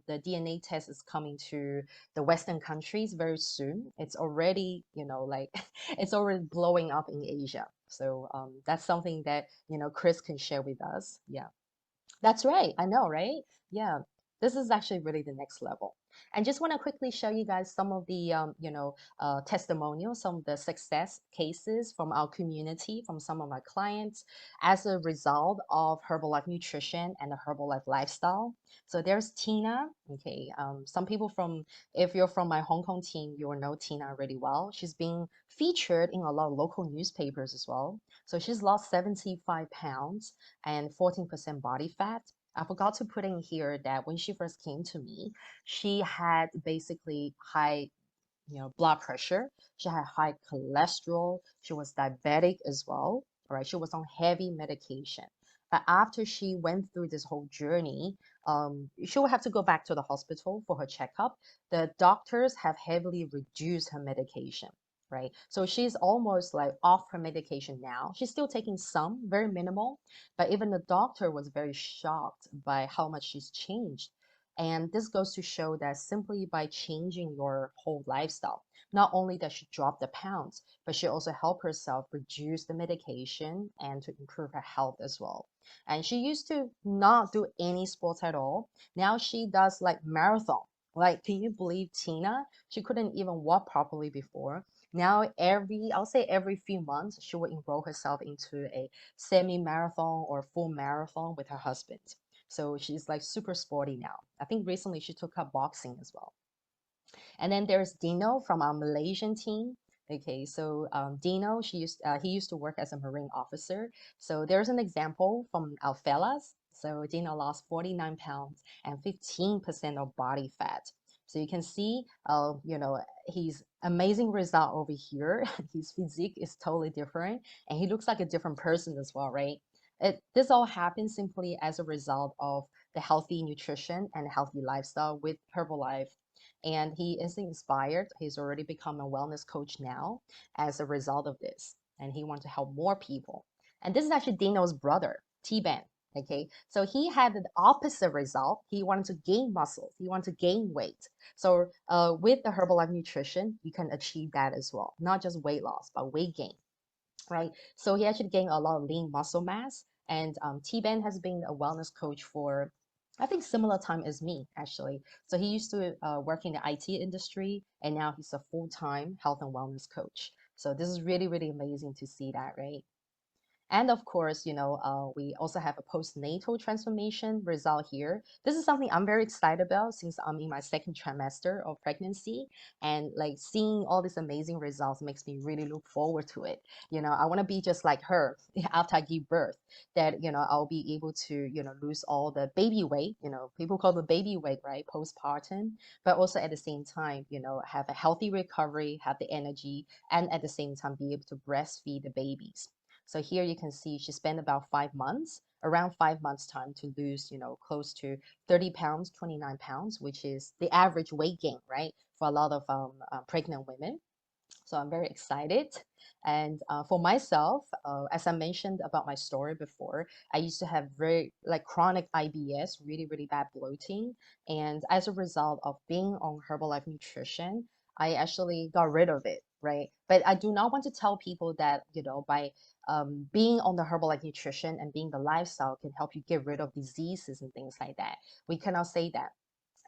S1: the DNA test is coming to the Western countries very soon. It's already, like it's already blowing up in Asia. So that's something that, Chris can share with us. Yeah. That's right. I know, right? Yeah. This is actually really the next level. And just want to quickly show you guys some of the, testimonials, some of the success cases from our community, from some of my clients as a result of Herbalife Nutrition and the Herbalife lifestyle. So there's Tina. Okay. Some people from, if you're from my Hong Kong team, you will know Tina really well. She's being featured in a lot of local newspapers as well. So she's lost 75 pounds and 14% body fat. I forgot to put in here that when she first came to me, she had basically high, blood pressure. She had high cholesterol. She was diabetic as well. All right, she was on heavy medication. But after she went through this whole journey, she will have to go back to the hospital for her checkup. The doctors have heavily reduced her medication, right? So she's almost like off her medication now. She's still taking some, very minimal, but even the doctor was very shocked by how much she's changed. And this goes to show that simply by changing your whole lifestyle, not only does she drop the pounds, but she also helped herself reduce the medication and to improve her health as well. And she used to not do any sports at all. Now she does like marathon. Like, can you believe Tina? She couldn't even walk properly before. Now I'll say every few months, she will enroll herself into a semi-marathon or full marathon with her husband. So she's like super sporty now. I think recently she took up boxing as well. And then there's Dino from our Malaysian team. Okay, so Dino, he used to work as a Marine officer. So there's an example from our fellas. So Dino lost 49 pounds and 15% of body fat. So you can see, his amazing result over here. His physique is totally different, and he looks like a different person as well, right? This all happens simply as a result of the healthy nutrition and healthy lifestyle with Herbalife, and he is inspired. He's already become a wellness coach now as a result of this, and he wants to help more people. And this is actually Dino's brother, T-Ben. Okay, so he had the opposite result. He wanted to gain muscle. He wanted to gain weight. So with the Herbalife Nutrition, you can achieve that as well. Not just weight loss, but weight gain, right? So he actually gained a lot of lean muscle mass. And T-Ben has been a wellness coach for, I think, similar time as me, actually. So he used to work in the IT industry, and now he's a full-time health and wellness coach. So this is really, really amazing to see that, right? And of course, we also have a postnatal transformation result here. This is something I'm very excited about since I'm in my second trimester of pregnancy, and like seeing all these amazing results makes me really look forward to it. I want to be just like her after I give birth, that, I'll be able to, lose all the baby weight, people call the baby weight, right? Postpartum, but also at the same time, have a healthy recovery, have the energy, and at the same time be able to breastfeed the babies. So here you can see she spent about 5 months, around 5 months time to lose, close to 30 pounds, 29 pounds, which is the average weight gain, right? For a lot of pregnant women. So I'm very excited. And for myself, as I mentioned about my story before, I used to have very like chronic IBS, really, really bad bloating. And as a result of being on Herbalife Nutrition, I actually got rid of it, right? But I do not want to tell people that, by being on the Herbalife Nutrition and being the lifestyle can help you get rid of diseases and things like that. We cannot say that.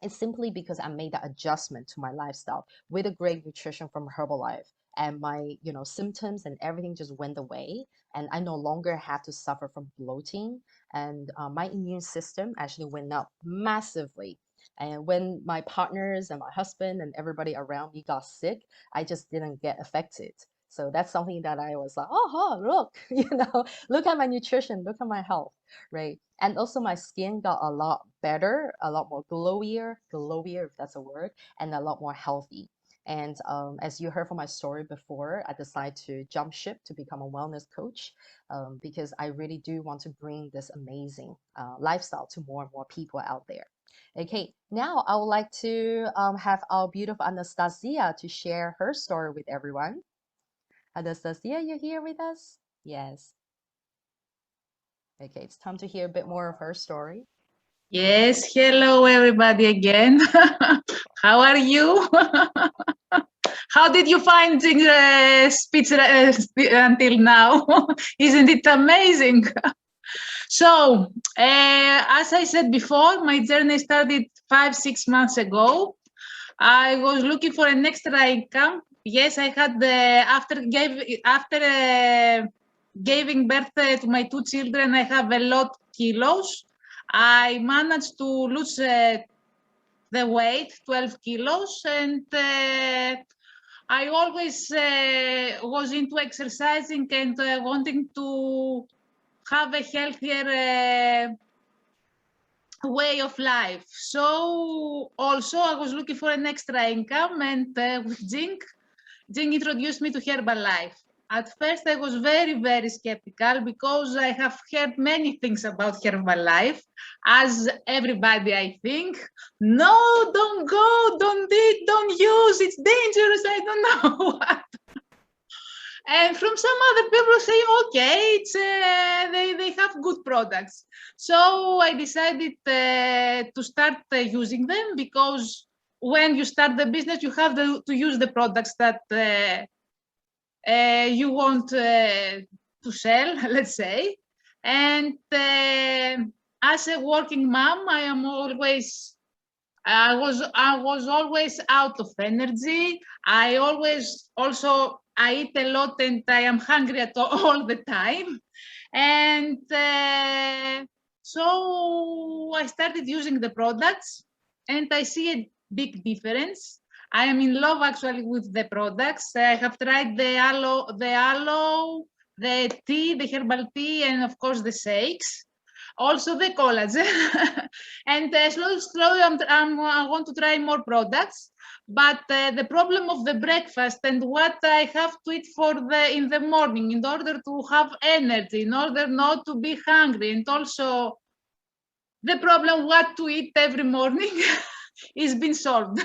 S1: It's simply because I made that adjustment to my lifestyle with a great nutrition from Herbalife, and my, symptoms and everything just went away, and I no longer have to suffer from bloating, and my immune system actually went up massively. And when my partners and my husband and everybody around me got sick, I just didn't get affected. So that's something that I was like, oh, look, look at my nutrition, look at my health, right? And also my skin got a lot better, a lot more glowier if that's a word, and a lot more healthy. And as you heard from my story before, I decided to jump ship to become a wellness coach, because I really do want to bring this amazing lifestyle to more and more people out there. Okay, now I would like to have our beautiful Anastasia to share her story with everyone. Anastasia, you here with us? Yes. Okay, it's time to hear a bit more of her story.
S2: Yes, hello everybody again. How are you? How did you find the speech until now? Isn't it amazing? So, as I said before, my journey started 5-6 months ago. I was looking for an extra income. Yes, I had after giving birth to my two children, I have a lot of kilos. I managed to lose the weight, 12 kilos, and I always was into exercising and wanting to have a healthier way of life. So also I was looking for an extra income, and with Jing introduced me to Herbalife. At first, I was very, very skeptical because I have heard many things about Herbalife, as everybody, I think. No, don't go, don't use, it's dangerous, I don't know what. And from some other people saying, okay, it's they have good products. So I decided to start using them, because when you start the business, you have to use the products that you want to sell, let's say. And as a working mom, I was always out of energy. I eat a lot and I am hungry all the time. And so I started using the products, and I see a big difference. I am in love actually with the products. I have tried the aloe, the tea, the herbal tea, and of course the shakes, also the collagen. And slowly I want to try more products. But the problem of the breakfast and what I have to eat in the morning in order to have energy, in order not to be hungry, and also the problem what to eat every morning is been solved.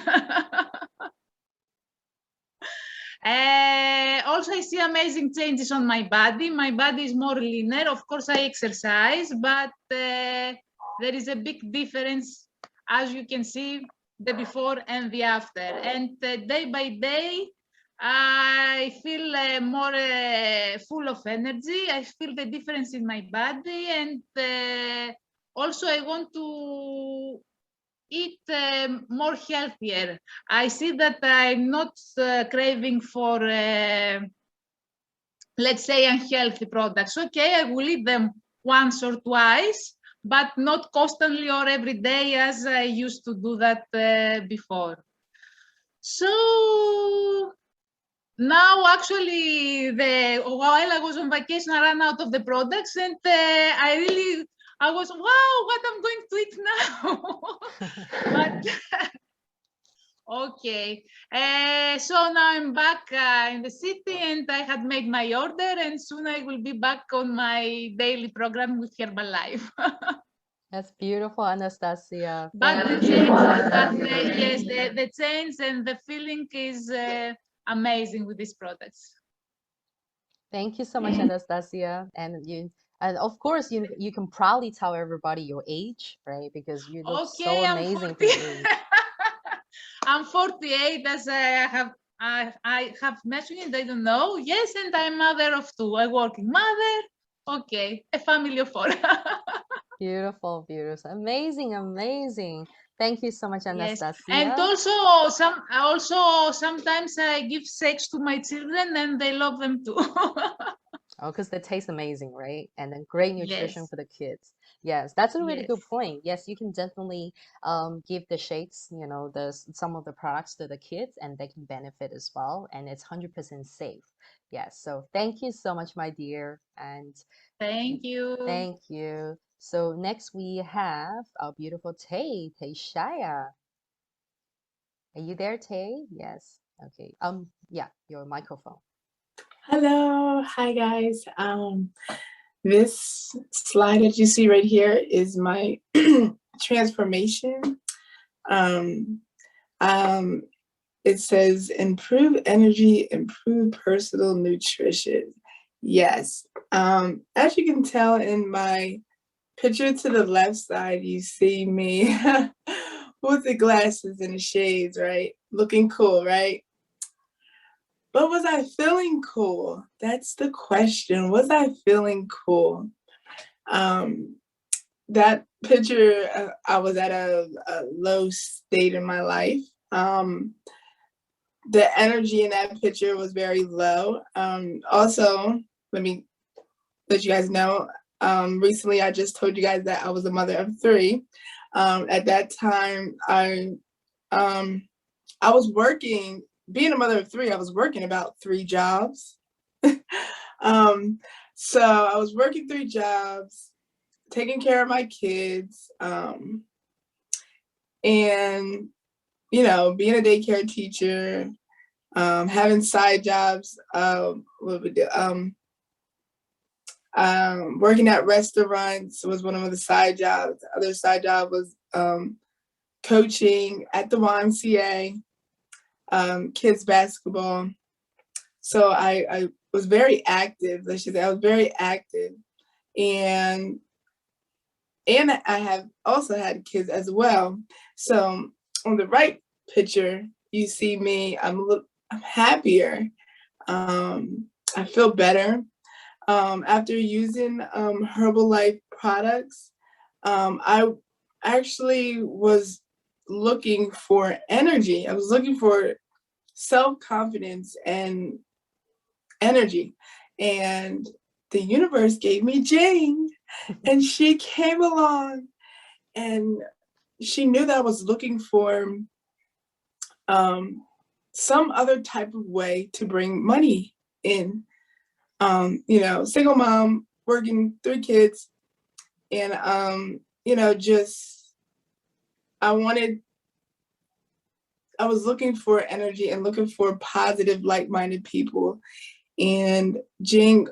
S2: Also, I see amazing changes on my body. My body is more leaner. Of course, I exercise, but there is a big difference, as you can see, the before and the after. And day by day, I feel more full of energy. I feel the difference in my body. And also, I want to eat more healthier. I see that I'm not craving for, let's say, unhealthy products. Okay, I will eat them once or twice, but not constantly or every day as I used to do that before. So now, actually, while I was on vacation, I ran out of the products, and I was, wow, what I'm going to eat now. But okay, so now I'm back in the city, and I had made my order, and soon I will be back on my daily program with Herbalife.
S1: That's beautiful, Anastasia.
S2: But
S1: Thank
S2: the
S1: you.
S2: change, yes, the change and the feeling is amazing with these products.
S1: Thank you so much, Anastasia. And of course, you can proudly tell everybody your age, right? Because you look so
S2: Okay, I'm
S1: amazing for
S2: 40.
S1: your age.
S2: I'm 48, as I have mentioned. I don't know. Yes, and I'm mother of two. A working mother. Okay, a family of four.
S1: Beautiful, beautiful. Amazing, amazing. Thank you so much,
S2: Yes, and
S1: Anastasia.
S2: also sometimes I give sex to my children, and they love them too.
S1: Oh, because they taste amazing, right? And then great nutrition
S2: Yes,
S1: for the kids. Yes, that's a really
S2: yes.
S1: good point. Yes, you can definitely give the shakes, some of the products to the kids, and they can benefit as well. And it's 100% safe. Yes. So thank you so much, my dear. And
S2: Thank you.
S1: thank you. So next we have our beautiful Tay Shaya. Are you there, Tay? Yes. Okay. Yeah, your microphone.
S3: Hello, hi guys. This slide that you see right here is my transformation. Um, um, it says improve energy, improve personal nutrition. Yes. As you can tell in my picture to the left side, you see me with the glasses and the shades, right? Looking cool, right? But was I feeling cool? That's the question. Was I feeling cool? That picture, I was at a low state in my life. The energy in that picture was very low. Also, let me let you guys know, recently I just told you guys that I was a mother of three. At that time, I was working, being a mother of three, I was working about 3 jobs. So I was working 3 jobs, taking care of my kids, and, being a daycare teacher, having side jobs, what we do, working at restaurants was one of the side jobs. The other side job was coaching at the YMCA, kids basketball. So I was very active. Let's just say I was very active, and I have also had kids as well. So on the right picture, you see me. I'm happier. I feel better after using Herbalife products. I actually was looking for energy. I was looking for self-confidence and energy. And the universe gave me Jane, and she came along, and she knew that I was looking for some other type of way to bring money in. Single mom, working 3 kids, and just I was looking for energy and looking for positive, like-minded people. And Jing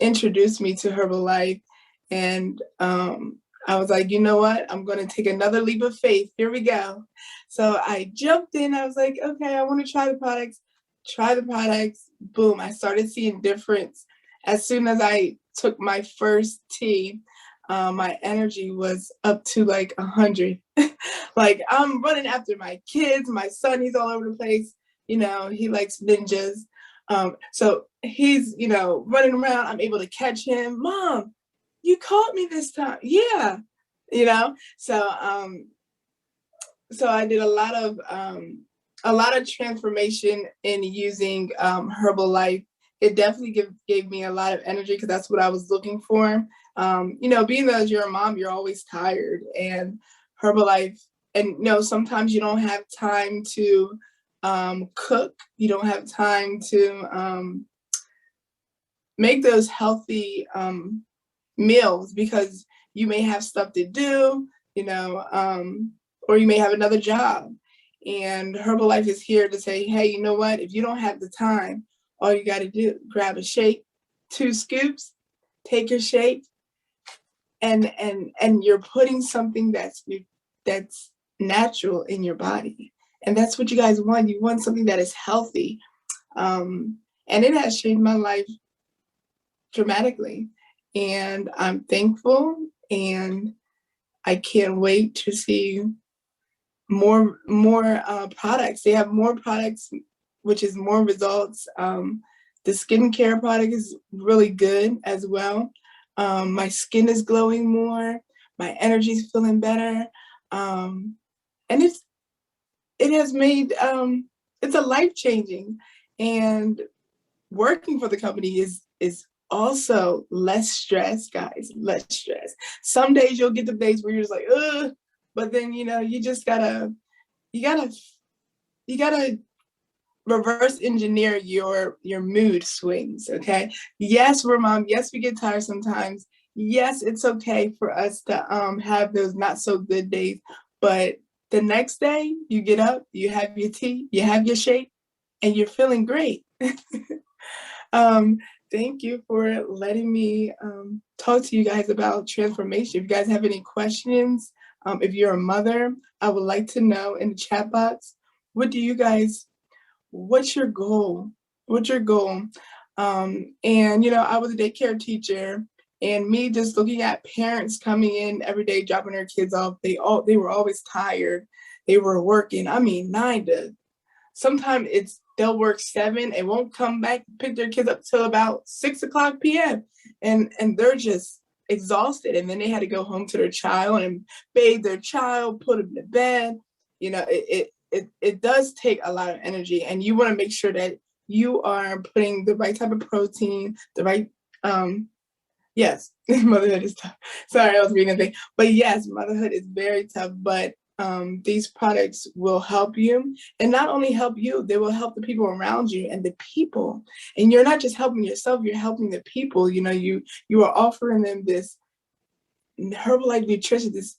S3: introduced me to Herbalife, and I was like, you know what? I'm going to take another leap of faith. Here we go. So I jumped in. I was like, okay, I want to try the products. try the products. Boom, I started seeing difference. As soon as I took my first tea, my energy was up to like 100. Like I'm running after my kids. My son, he's all over the place. He likes ninjas. So he's, running around. I'm able to catch him. Mom, you caught me this time. Yeah. So I did a lot of transformation in using Herbalife. It definitely gave me a lot of energy because that's what I was looking for. Being that you're a mom, you're always tired, and Herbalife, and sometimes you don't have time to cook. You don't have time to make those healthy meals because you may have stuff to do, or you may have another job. And Herbalife is here to say, hey, you know what? If you don't have the time, all you got to do, grab a shake, 2 scoops, take your shake, and you're putting something that's natural in your body. And that's what you guys want. You want something that is healthy. And it has changed my life dramatically. And I'm thankful, and I can't wait to see more products. They have more products, which is more results. The skincare product is really good as well. My skin is glowing more. My energy is feeling better. And it has made it's a life changing. And working for the company is also less stress, guys. Less stress. Some days you'll get the days where you're just like, ugh, but then you just you gotta reverse engineer your mood swings. Okay. Yes, we're mom. Yes, we get tired sometimes. Yes, it's okay for us to have those not so good days, but the next day you get up, you have your tea, you have your shake, and you're feeling great. um, Thank you for letting me talk to you guys about transformation. If you guys have any questions, if you're a mother, I would like to know in the chat box, what's your goal? What's your goal? And I was a daycare teacher, and me just looking at parents coming in every day, dropping their kids off, they were always tired. They were working, I mean, 9 to sometimes they'll work 7 and won't come back pick their kids up till about 6 o'clock p.m. and they're just exhausted, and then they had to go home to their child and bathe their child, put them to bed. It does take a lot of energy, and you want to make sure that you are putting the right type of protein, the right yes, motherhood is tough. Sorry, I was reading a thing. But yes, motherhood is very tough. But these products will help you. And not only help you, they will help the people around you and the people. And you're not just helping yourself, you're helping the people. You are offering them this Herbalife nutrition, this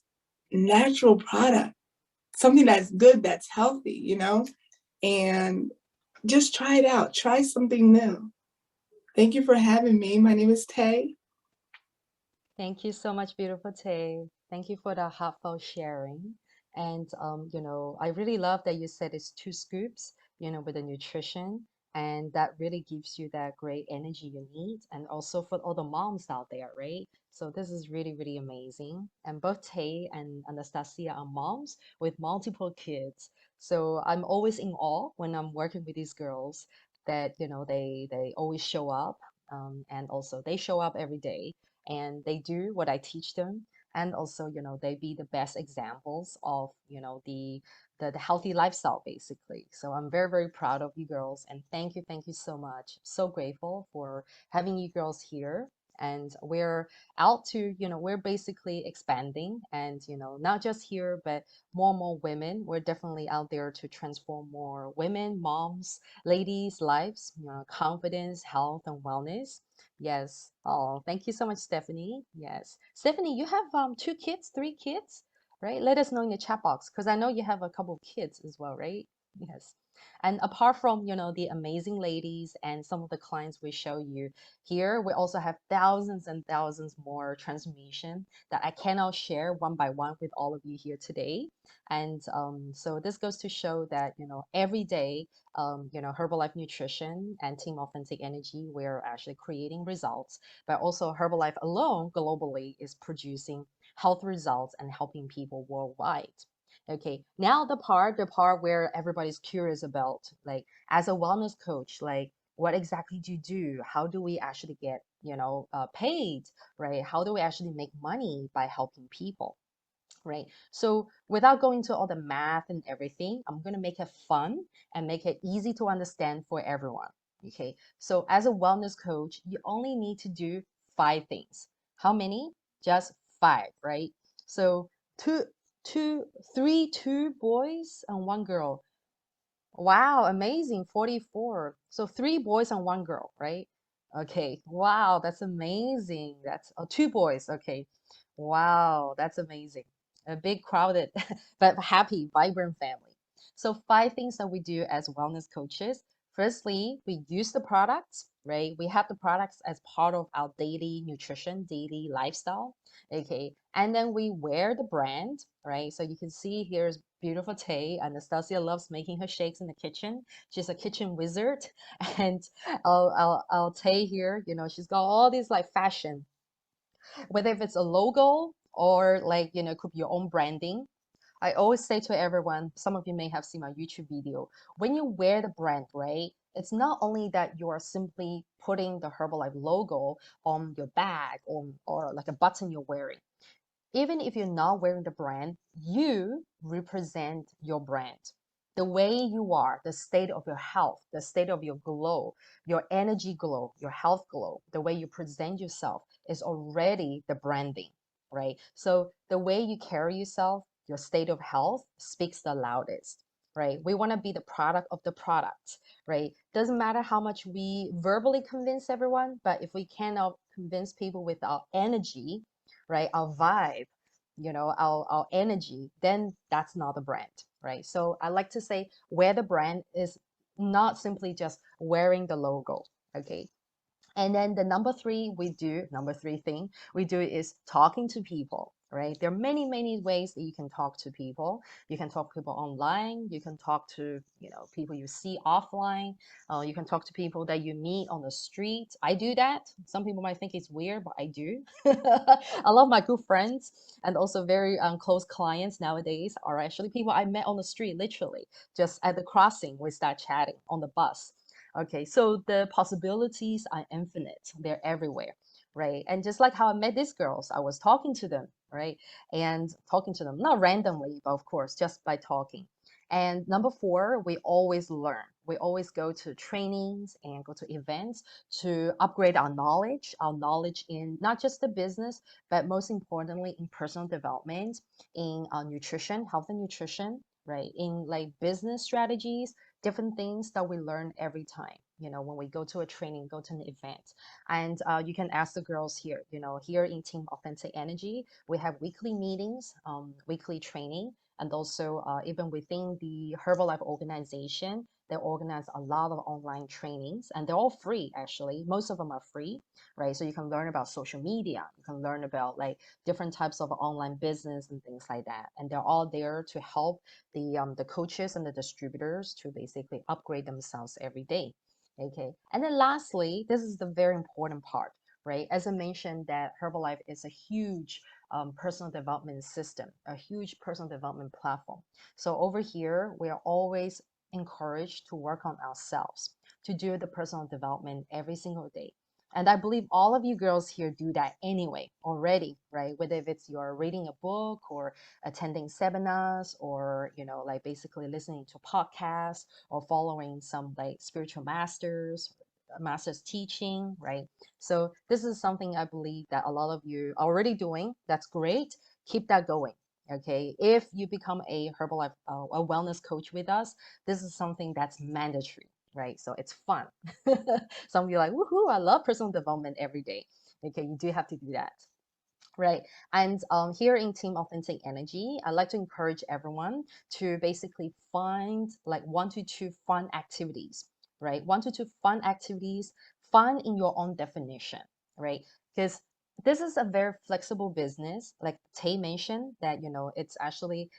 S3: natural product, something that's good, that's healthy, and just try it out. Try something new. Thank you for having me. My name is Tay.
S1: Thank you so much, beautiful Tay. Thank you for the heartfelt sharing. And I really love that you said it's 2 scoops, with the nutrition, and that really gives you that great energy you need. And also for all the moms out there, right? So this is really, really amazing. And both Tay and Anastasia are moms with multiple kids. So I'm always in awe when I'm working with these girls that, they always show up. And also they show up every day and they do what I teach them. And also, they be the best examples of, the healthy lifestyle, basically. So I'm very, very proud of you girls. And thank you so much. So grateful for having you girls here. And we're out to, we're basically expanding and, not just here, but more and more women. We're definitely out there to transform more women, moms, ladies' lives, confidence, health, and wellness. Yes. Oh, thank you so much, Stephanie. Yes. Stephanie, you have 2 kids, 3 kids, right? Let us know in the chat box because I know you have a couple of kids as well, right? Yes. And apart from, the amazing ladies and some of the clients we show you here, we also have thousands and thousands more transformation that I cannot share one by one with all of you here today. And so this goes to show that, every day, Herbalife Nutrition and Team Authentic Energy, we're actually creating results, but also Herbalife alone globally is producing health results and helping people worldwide. Okay, now the part where everybody's curious about, like, as a wellness coach, like, what exactly do you do? How do we actually get, paid, right? How do we actually make money by helping people, right? So without going to all the math and everything, I'm gonna make it fun and make it easy to understand for everyone. Okay, so as a wellness coach, you only need to do 5 things. How many? Just 5, right? So two, two boys and 1 girl. Wow, amazing. 44. So 3 boys and 1 girl, right? Okay. Wow, that's amazing. That's 2 boys. Okay. Wow, that's amazing. A big crowded but happy, vibrant family. So 5 things that we do as wellness coaches. Firstly, we use the products, right? We have the products as part of our daily nutrition, daily lifestyle. Okay. And then we wear the brand, right? So you can see here's beautiful Tay. Anastasia loves making her shakes in the kitchen. She's a kitchen wizard. And I'll Tay here, she's got all these like fashion, whether if it's a logo or like, it could be your own branding. I always say to everyone, some of you may have seen my YouTube video, when you wear the brand, right? It's not only that you are simply putting the Herbalife logo on your bag or like a button you're wearing. Even if you're not wearing the brand, you represent your brand. The way you are, the state of your health, the state of your glow, your energy glow, your health glow, the way you present yourself is already the branding, right? So the way you carry yourself, your state of health speaks the loudest, right? We want to be the product of the product, right? Doesn't matter how much we verbally convince everyone, but if we cannot convince people with our energy, right, our vibe, our energy, then that's not the brand, right? So I like to say wear the brand is not simply just wearing the logo. Okay, and then the number three thing we do is talking to people, right? There are many, many ways that you can talk to people. You can talk to people online. You can talk to, people you see offline. You can talk to people that you meet on the street. I do that. Some people might think it's weird, but I do. I love my good friends and also very close clients nowadays are actually people I met on the street, literally. Just at the crossing, we start chatting on the bus. Okay, so the possibilities are infinite. They're everywhere, right? And just like how I met these girls, I was talking to them, right? And talking to them, not randomly, but of course, just by talking. And number 4, we always learn. We always go to trainings and go to events to upgrade our knowledge in not just the business, but most importantly in personal development, in nutrition, health and nutrition, right? In like business strategies, different things that we learn every time, when we go to a training, go to an event. And you can ask the girls here, here in Team Authentic Energy, we have weekly meetings, weekly training, and also even within the Herbalife organization, they organize a lot of online trainings, and they're all free, actually. Most of them are free, right? So you can learn about social media, you can learn about like different types of online business and things like that. And they're all there to help the coaches and the distributors to basically upgrade themselves every day. Okay. And then lastly, this is the very important part, right? As I mentioned, that Herbalife is a huge personal development system, a huge personal development platform. So over here, we are always encouraged to work on ourselves, to do the personal development every single day. And I believe all of you girls here do that anyway already, right? Whether if it's you're reading a book or attending seminars or, like basically listening to podcasts or following some like spiritual masters teaching, right? So this is something I believe that a lot of you are already doing. That's great. Keep that going. Okay. If you become a Herbalife, a wellness coach with us, this is something that's mandatory, right? So it's fun. Some of you are like, woohoo, I love personal development every day. Okay, you do have to do that. right? And here in Team Authentic Energy, I'd like to encourage everyone to basically find like 1 to 2 fun activities, right? 1 to 2 fun activities, fun in your own definition, right? Because this is a very flexible business. Like Tay mentioned that, it's actually,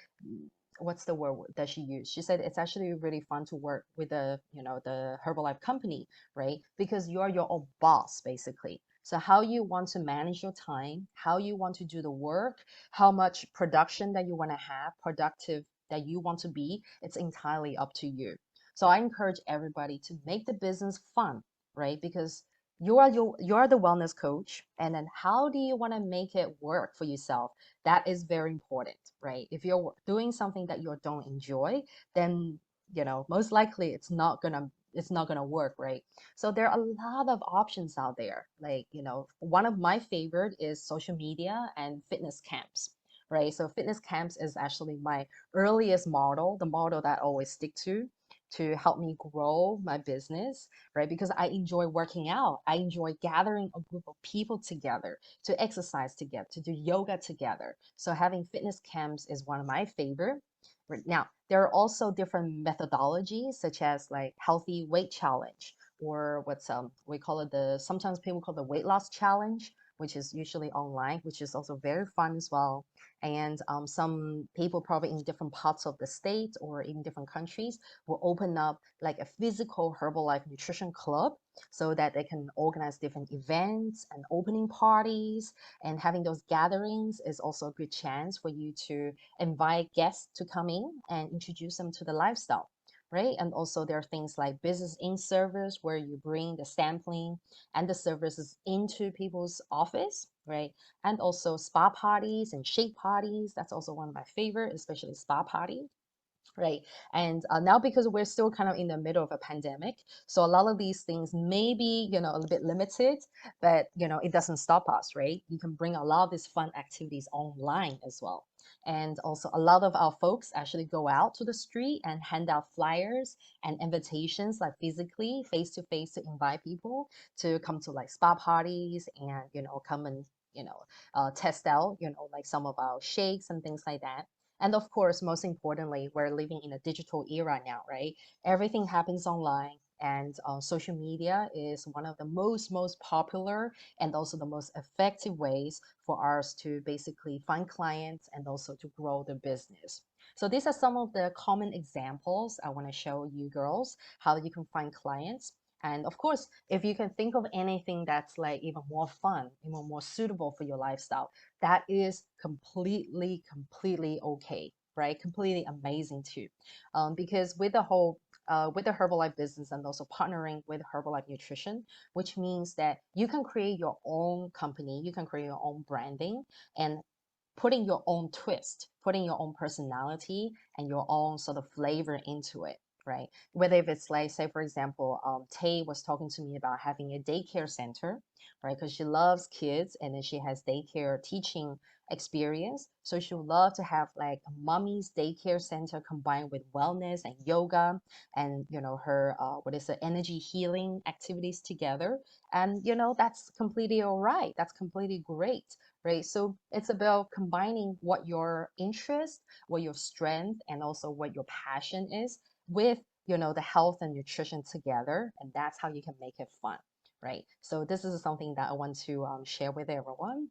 S1: what's the word that she used? She said it's actually really fun to work with the Herbalife company, right? Because you are your own boss, basically. So how you want to manage your time, how you want to do the work, how much production that you want to have, productive that you want to be, it's entirely up to you. So I encourage everybody to make the business fun, right? Because you are the wellness coach, and then how do you want to make it work for yourself? That is very important, right? If you're doing something that you don't enjoy, then most likely it's not gonna work, right? So there are a lot of options out there. Like, one of my favorite is social media and fitness camps, right? So fitness camps is actually my earliest model, the model that I always stick to help me grow my business, right? Because I enjoy working out. I enjoy gathering a group of people together to exercise together, to do yoga together. So having fitness camps is one of my favorite. Right now, there are also different methodologies such as like healthy weight challenge, or what's we call it, the sometimes people call the weight loss challenge, which is usually online, which is also very fun as well. And some people probably in different parts of the state or in different countries will open up like a physical Herbalife nutrition club so that they can organize different events and opening parties. And having those gatherings is also a good chance for you to invite guests to come in and introduce them to the lifestyle, right? And also there are things like business in service where you bring the sampling and the services into people's office, right? And also spa parties and shake parties. That's also one of my favorite, especially spa party. Right. And now, because we're still kind of in the middle of a pandemic, so a lot of these things may be, a little bit limited, but, it doesn't stop us, right? You can bring a lot of these fun activities online as well. And also, a lot of our folks actually go out to the street and hand out flyers and invitations, like physically, face to face, to invite people to come to like spa parties and, come and, test out, like some of our shakes and things like that. And of course, most importantly, we're living in a digital era now, right? Everything happens online, and social media is one of the most popular and also the most effective ways for us to basically find clients and also to grow the business. So these are some of the common examples I want to show you girls how you can find clients. And of course, if you can think of anything that's like even more fun, even more suitable for your lifestyle, that is completely okay, right? Completely amazing too. Because with the Herbalife business and also partnering with Herbalife Nutrition, which means that you can create your own company, you can create your own branding and putting your own twist, putting your own personality and your own sort of flavor into it, right? Whether if it's like, say, for example, Tay was talking to me about having a daycare center, right? Because she loves kids and then she has daycare teaching experience. So she would love to have like a mommy's daycare center combined with wellness and yoga and, her, what is it, energy healing activities together. And, that's completely all right. That's completely great, right? So it's about combining what your interest, what your strength, and also what your passion is with, the health and nutrition together. And that's how you can make it fun, right? So this is something that I want to share with everyone,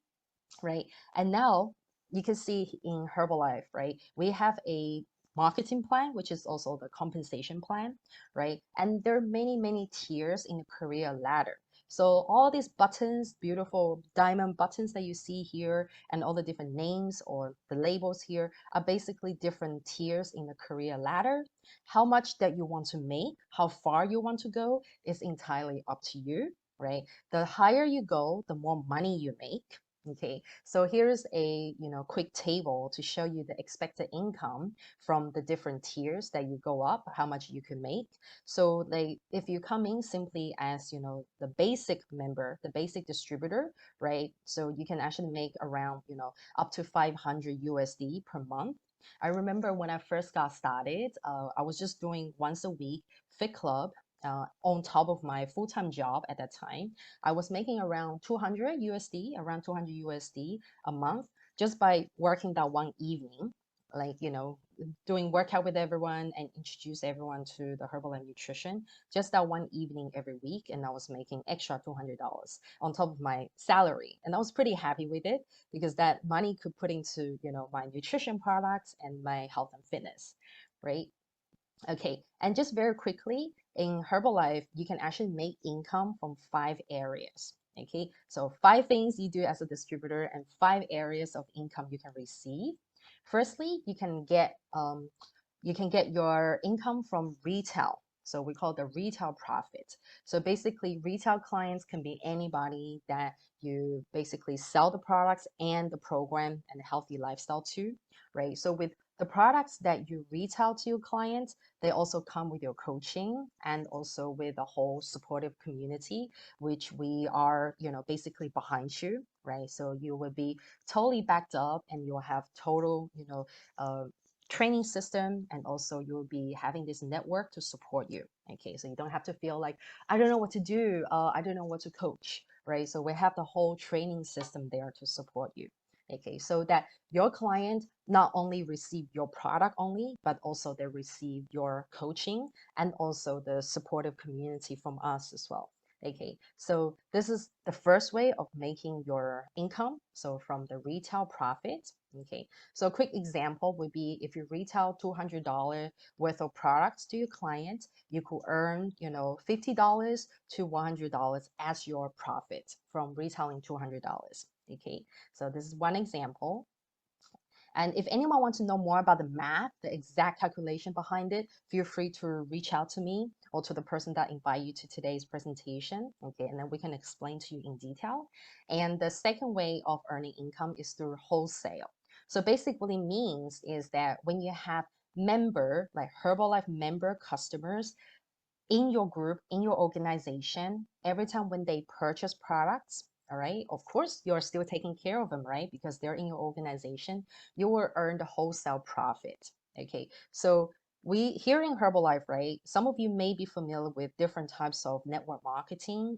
S1: right? And now you can see in Herbalife, right? We have a marketing plan, which is also the compensation plan, right? And there are many tiers in the career ladder. So all these buttons, beautiful diamond buttons that you see here, and all the different names or the labels here are basically different tiers in the career ladder. How much that you want to make, how far you want to go is entirely up to you, right? The higher you go, the more money you make. Okay, so here's a quick table to show you the expected income from the different tiers that you go up, how much you can make. So like if you come in simply as the basic member, the basic distributor, right? So you can actually make around up to 500 USD per month. I remember when I first got started, I was just doing once a week Fit Club, on top of my full-time job at that time. I was making around 200 USD, around 200 USD a month just by working that one evening, like, doing workout with everyone and introduce everyone to the Herbalife nutrition, just that one evening every week. And I was making extra $200 on top of my salary. And I was pretty happy with it because that money could put into, my nutrition products and my health and fitness, right? Okay, and just very quickly, in Herbalife, you can actually make income from 5 areas. Okay, so 5 things you do as a distributor and 5 areas of income you can receive. Firstly, you can get your income from retail. So we call it the retail profit. So basically, retail clients can be anybody that you basically sell the products and the program and the healthy lifestyle to, right? So with the products that you retail to your clients, they also come with your coaching and also with a whole supportive community, which we are, basically behind you, right? So you will be totally backed up and you'll have total, uh, training system, and also you'll be having this network to support you. Okay, so you don't have to feel like, I don't know what to do, I don't know what to coach, right? So we have the whole training system there to support you. Okay, so that your client not only receive your product only, but also they receive your coaching and also the supportive community from us as well. Okay, so this is the first way of making your income. So from the retail profit. Okay, so a quick example would be if you retail $200 worth of products to your client, you could earn, $50 to $100 as your profit from retailing $200. Okay, so this is one example. And if anyone wants to know more about the math, the exact calculation behind it, feel free to reach out to me or to the person that invite you to today's presentation. Okay, and then we can explain to you in detail. And the second way of earning income is through wholesale. So basically what it means is that when you have like Herbalife member customers in your group, in your organization, every time when they purchase products, all right, of course, you're still taking care of them, right? Because they're in your organization, you will earn the wholesale profit. Okay, so we here in Herbalife, right? Some of you may be familiar with different types of network marketing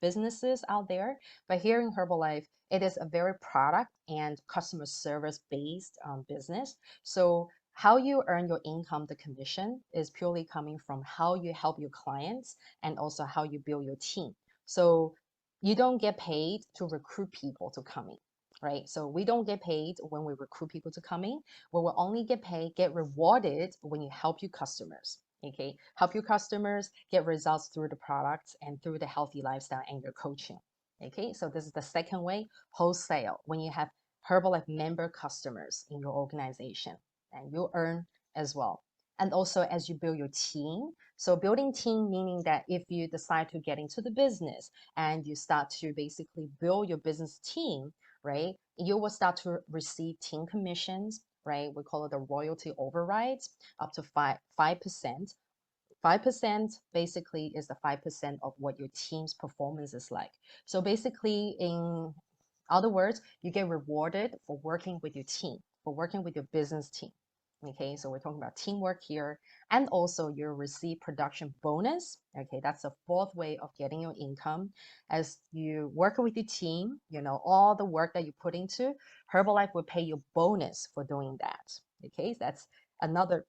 S1: businesses out there, but here in Herbalife, it is a very product and customer service based business. So how you earn your income, the commission, is purely coming from how you help your clients and also how you build your team. So you don't get paid to recruit people to come in, right? So we don't get paid when we recruit people to come in. We will only get paid, get rewarded when you help your customers. Okay, help your customers get results through the products and through the healthy lifestyle and your coaching. Okay, so this is the second way, wholesale, when you have Herbalife member customers in your organization and you earn as well. And also as you build your team. So building team meaning that if you decide to get into the business and you start to basically build your business team, right? You will start to receive team commissions, right? We call it the royalty overrides up to 5%. 5% basically is the 5% of what your team's performance is like. So basically, in other words, you get rewarded for working with your team, for working with your business team. Okay, so we're talking about teamwork here. And also you receive production bonus. Okay, that's the fourth way of getting your income. As you work with your team, all the work that you put into, Herbalife will pay you bonus for doing that. Okay, that's another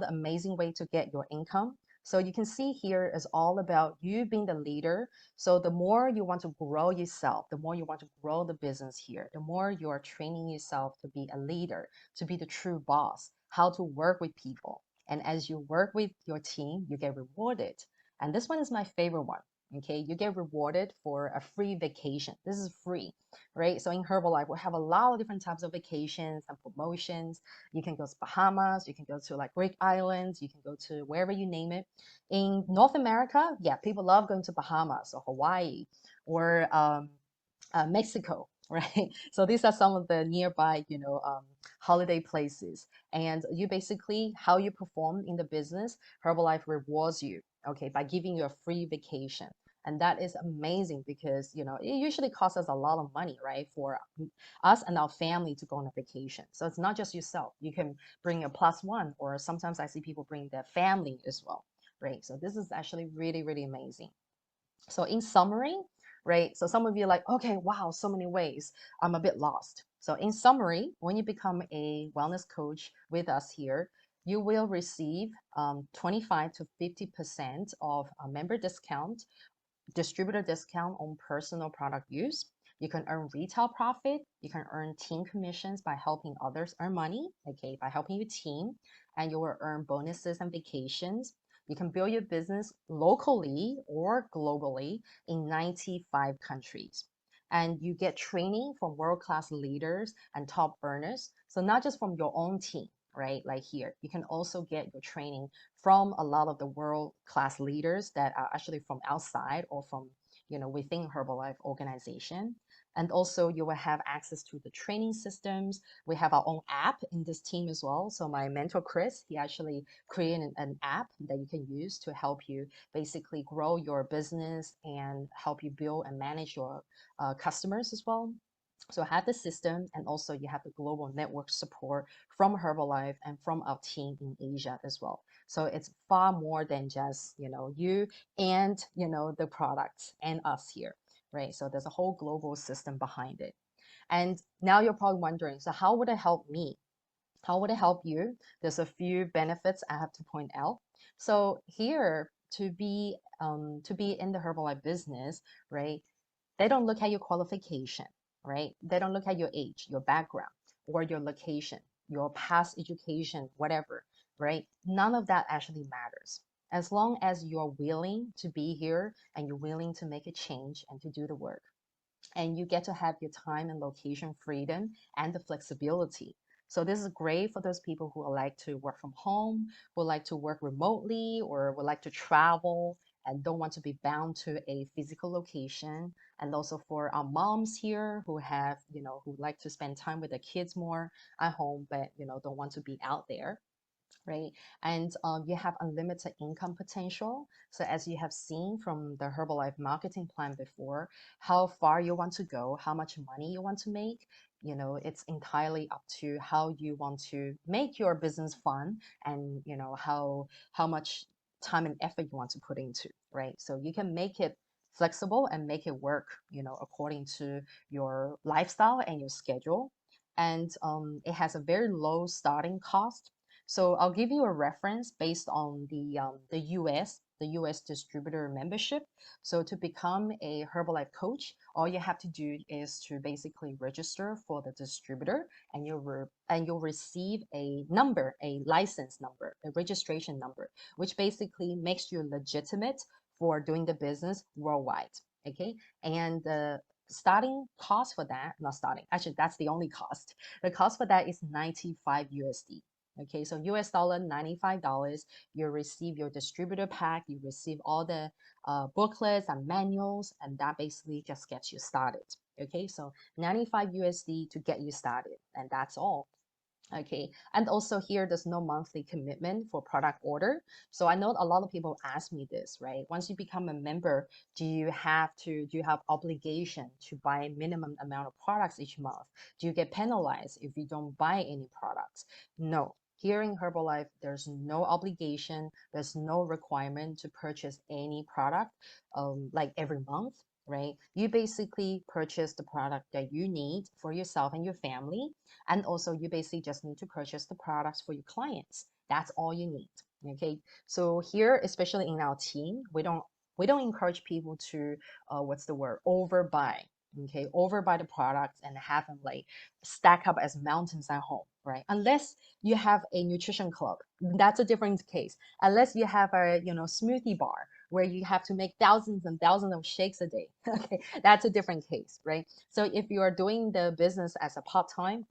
S1: amazing way to get your income. So you can see here is all about you being the leader. So the more you want to grow yourself, the more you want to grow the business here, the more you are training yourself to be a leader, to be the true boss, how to work with people. And as you work with your team, you get rewarded. And this one is my favorite one. Okay, you get rewarded for a free vacation. This is free, right? So in Herbalife, we have a lot of different types of vacations and promotions. You can go to Bahamas, you can go to like Greek islands, you can go to wherever you name it. In North America, yeah, people love going to Bahamas or Hawaii or Mexico, right? So these are some of the nearby, holiday places. And you basically, how you perform in the business, Herbalife rewards you, okay, by giving you a free vacation. And that is amazing because, it usually costs us a lot of money, right? For us and our family to go on a vacation. So it's not just yourself. You can bring a plus one, or sometimes I see people bring their family as well, right? So this is actually really, really amazing. So in summary, right? So some of you are like, okay, wow, so many ways. I'm a bit lost. So in summary, when you become a wellness coach with us here, you will receive 25 to 50% of a member discount, distributor discount on personal product use. You can earn retail profit. You can earn team commissions by helping others earn money, okay, by helping your team, and you will earn bonuses and vacations. You can build your business locally or globally in 95 countries. And you get training from world-class leaders and top earners. So not just from your own team, right? Like here, you can also get your training from a lot of the world-class leaders that are actually from outside or from, within Herbalife organization. And also you will have access to the training systems. We have our own app in this team as well. So my mentor, Chris, he actually created an app that you can use to help you basically grow your business and help you build and manage your customers as well. So I have the system, and also you have the global network support from Herbalife and from our team in Asia as well. So it's far more than just, you and, the products and us here, right? So there's a whole global system behind it. And now you're probably wondering, so how would it help me? How would it help you? There's a few benefits I have to point out. So here, to be in the Herbalife business, right? They don't look at your qualification, right? They don't look at your age, your background, or your location, your past education, whatever, right? None of that actually matters. As long as you're willing to be here and you're willing to make a change and to do the work, and you get to have your time and location freedom and the flexibility. So this is great for those people who like to work from home, who like to work remotely, or would like to travel and don't want to be bound to a physical location. And also for our moms here who have, who like to spend time with their kids more at home, but, don't want to be out there, right? And you have unlimited income potential. So as you have seen from the Herbalife marketing plan before, how far you want to go, how much money you want to make, it's entirely up to how you want to make your business fun, and how much time and effort you want to put into, right? So you can make it flexible and make it work, according to your lifestyle and your schedule. And it has a very low starting cost. So I'll give you a reference based on the US distributor membership. So to become a Herbalife coach, all you have to do is to basically register for the distributor, and you'll receive a number, a license number, a registration number, which basically makes you legitimate for doing the business worldwide. Okay, and the starting cost for that, not starting, actually that's the only cost. The cost for that is 95 USD. Okay, so US dollar, $95. You receive your distributor pack, you receive all the booklets and manuals, and that basically just gets you started. Okay, so 95 USD to get you started, and that's all. Okay, and also here, there's no monthly commitment for product order. So I know a lot of people ask me this, right? Once you become a member, do you have obligation to buy minimum amount of products each month? Do you get penalized if you don't buy any products? No. Here in Herbalife, there's no obligation, there's no requirement to purchase any product like every month, right? You basically purchase the product that you need for yourself and your family, and also you basically just need to purchase the products for your clients. That's all you need. Okay. So here, especially in our team, we don't encourage people to what's the word, overbuy. Okay, overbuy the products and have them like stack up as mountains at home, right? Unless you have a nutrition club, that's a different case. Unless you have a smoothie bar where you have to make thousands and thousands of shakes a day. Okay, that's a different case, right? So if you are doing the business as a part-time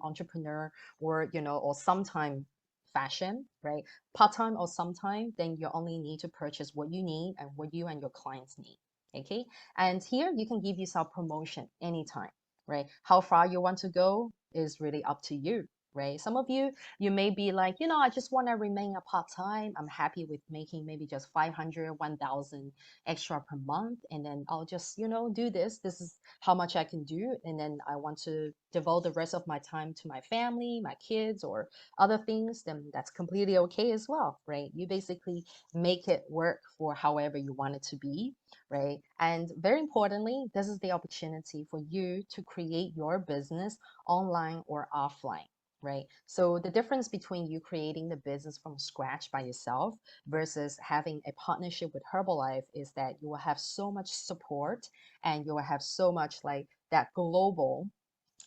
S1: entrepreneur, or or sometime fashion, right? Part-time or sometime, then you only need to purchase what you need and what you and your clients need. Okay. And here you can give yourself promotion anytime, right? How far you want to go is really up to you, right? Some of you, you may be like, I just want to remain a part-time. I'm happy with making maybe just 500, 1,000 extra per month. And then I'll just, do this. This is how much I can do. And then I want to devote the rest of my time to my family, my kids, or other things. Then that's completely okay as well, right? You basically make it work for however you want it to be, right? And very importantly, this is the opportunity for you to create your business online or offline, right? So the difference between you creating the business from scratch by yourself versus having a partnership with Herbalife is that you will have so much support and you will have so much like that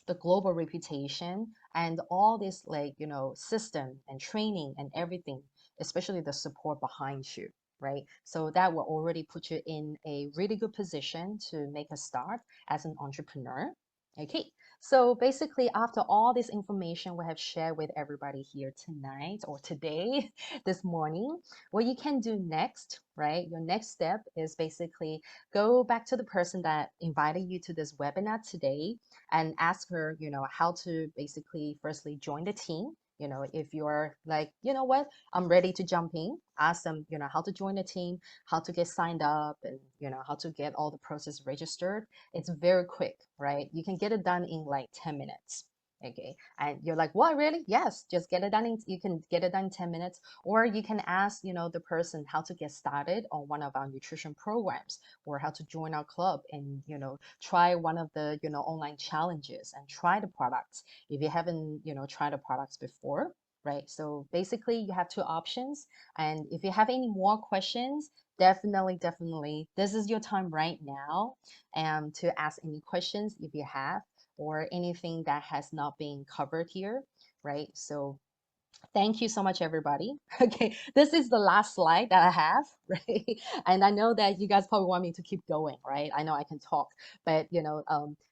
S1: the global reputation and all this like system and training and everything, especially the support behind you, right? So that will already put you in a really good position to make a start as an entrepreneur. Okay, so basically after all this information we have shared with everybody here tonight or today this morning, what you can do next, right? Your next step is basically go back to the person that invited you to this webinar today and ask her, how to basically firstly join the team. If you're like, what, I'm ready to jump in, ask them, how to join the team, how to get signed up, and, how to get all the process registered. It's very quick, right? You can get it done in like 10 minutes. Okay. And you're like, what, really? Yes, just get it done. You can get it done in 10 minutes, or you can ask, the person how to get started on one of our nutrition programs or how to join our club and, try one of the, online challenges and try the products if you haven't, tried the products before, right? So basically you have two options. And if you have any more questions, definitely, this is your time right now to ask any questions if you have or anything that has not been covered here, right? So thank you so much, everybody. Okay, this is the last slide that I have, right? And I know that you guys probably want me to keep going, right? I know I can talk, but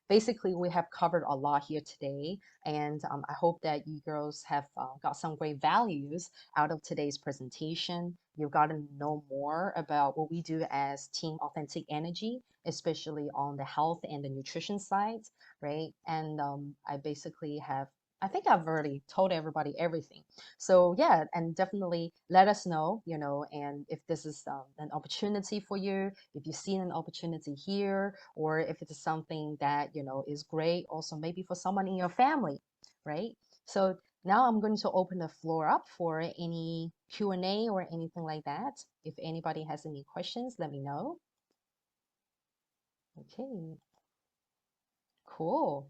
S1: basically we have covered a lot here today, and I hope that you girls have got some great values out of today's presentation. You've gotten to know more about what we do as Team Authentic Energy, especially on the health and the nutrition side, right? And I think I've already told everybody everything. So yeah, and definitely let us know, and if this is an opportunity for you, if you see an opportunity here, or if it is something that, is great also maybe for someone in your family, right? So now I'm going to open the floor up for any Q&A or anything like that. If anybody has any questions, let me know. Okay, cool.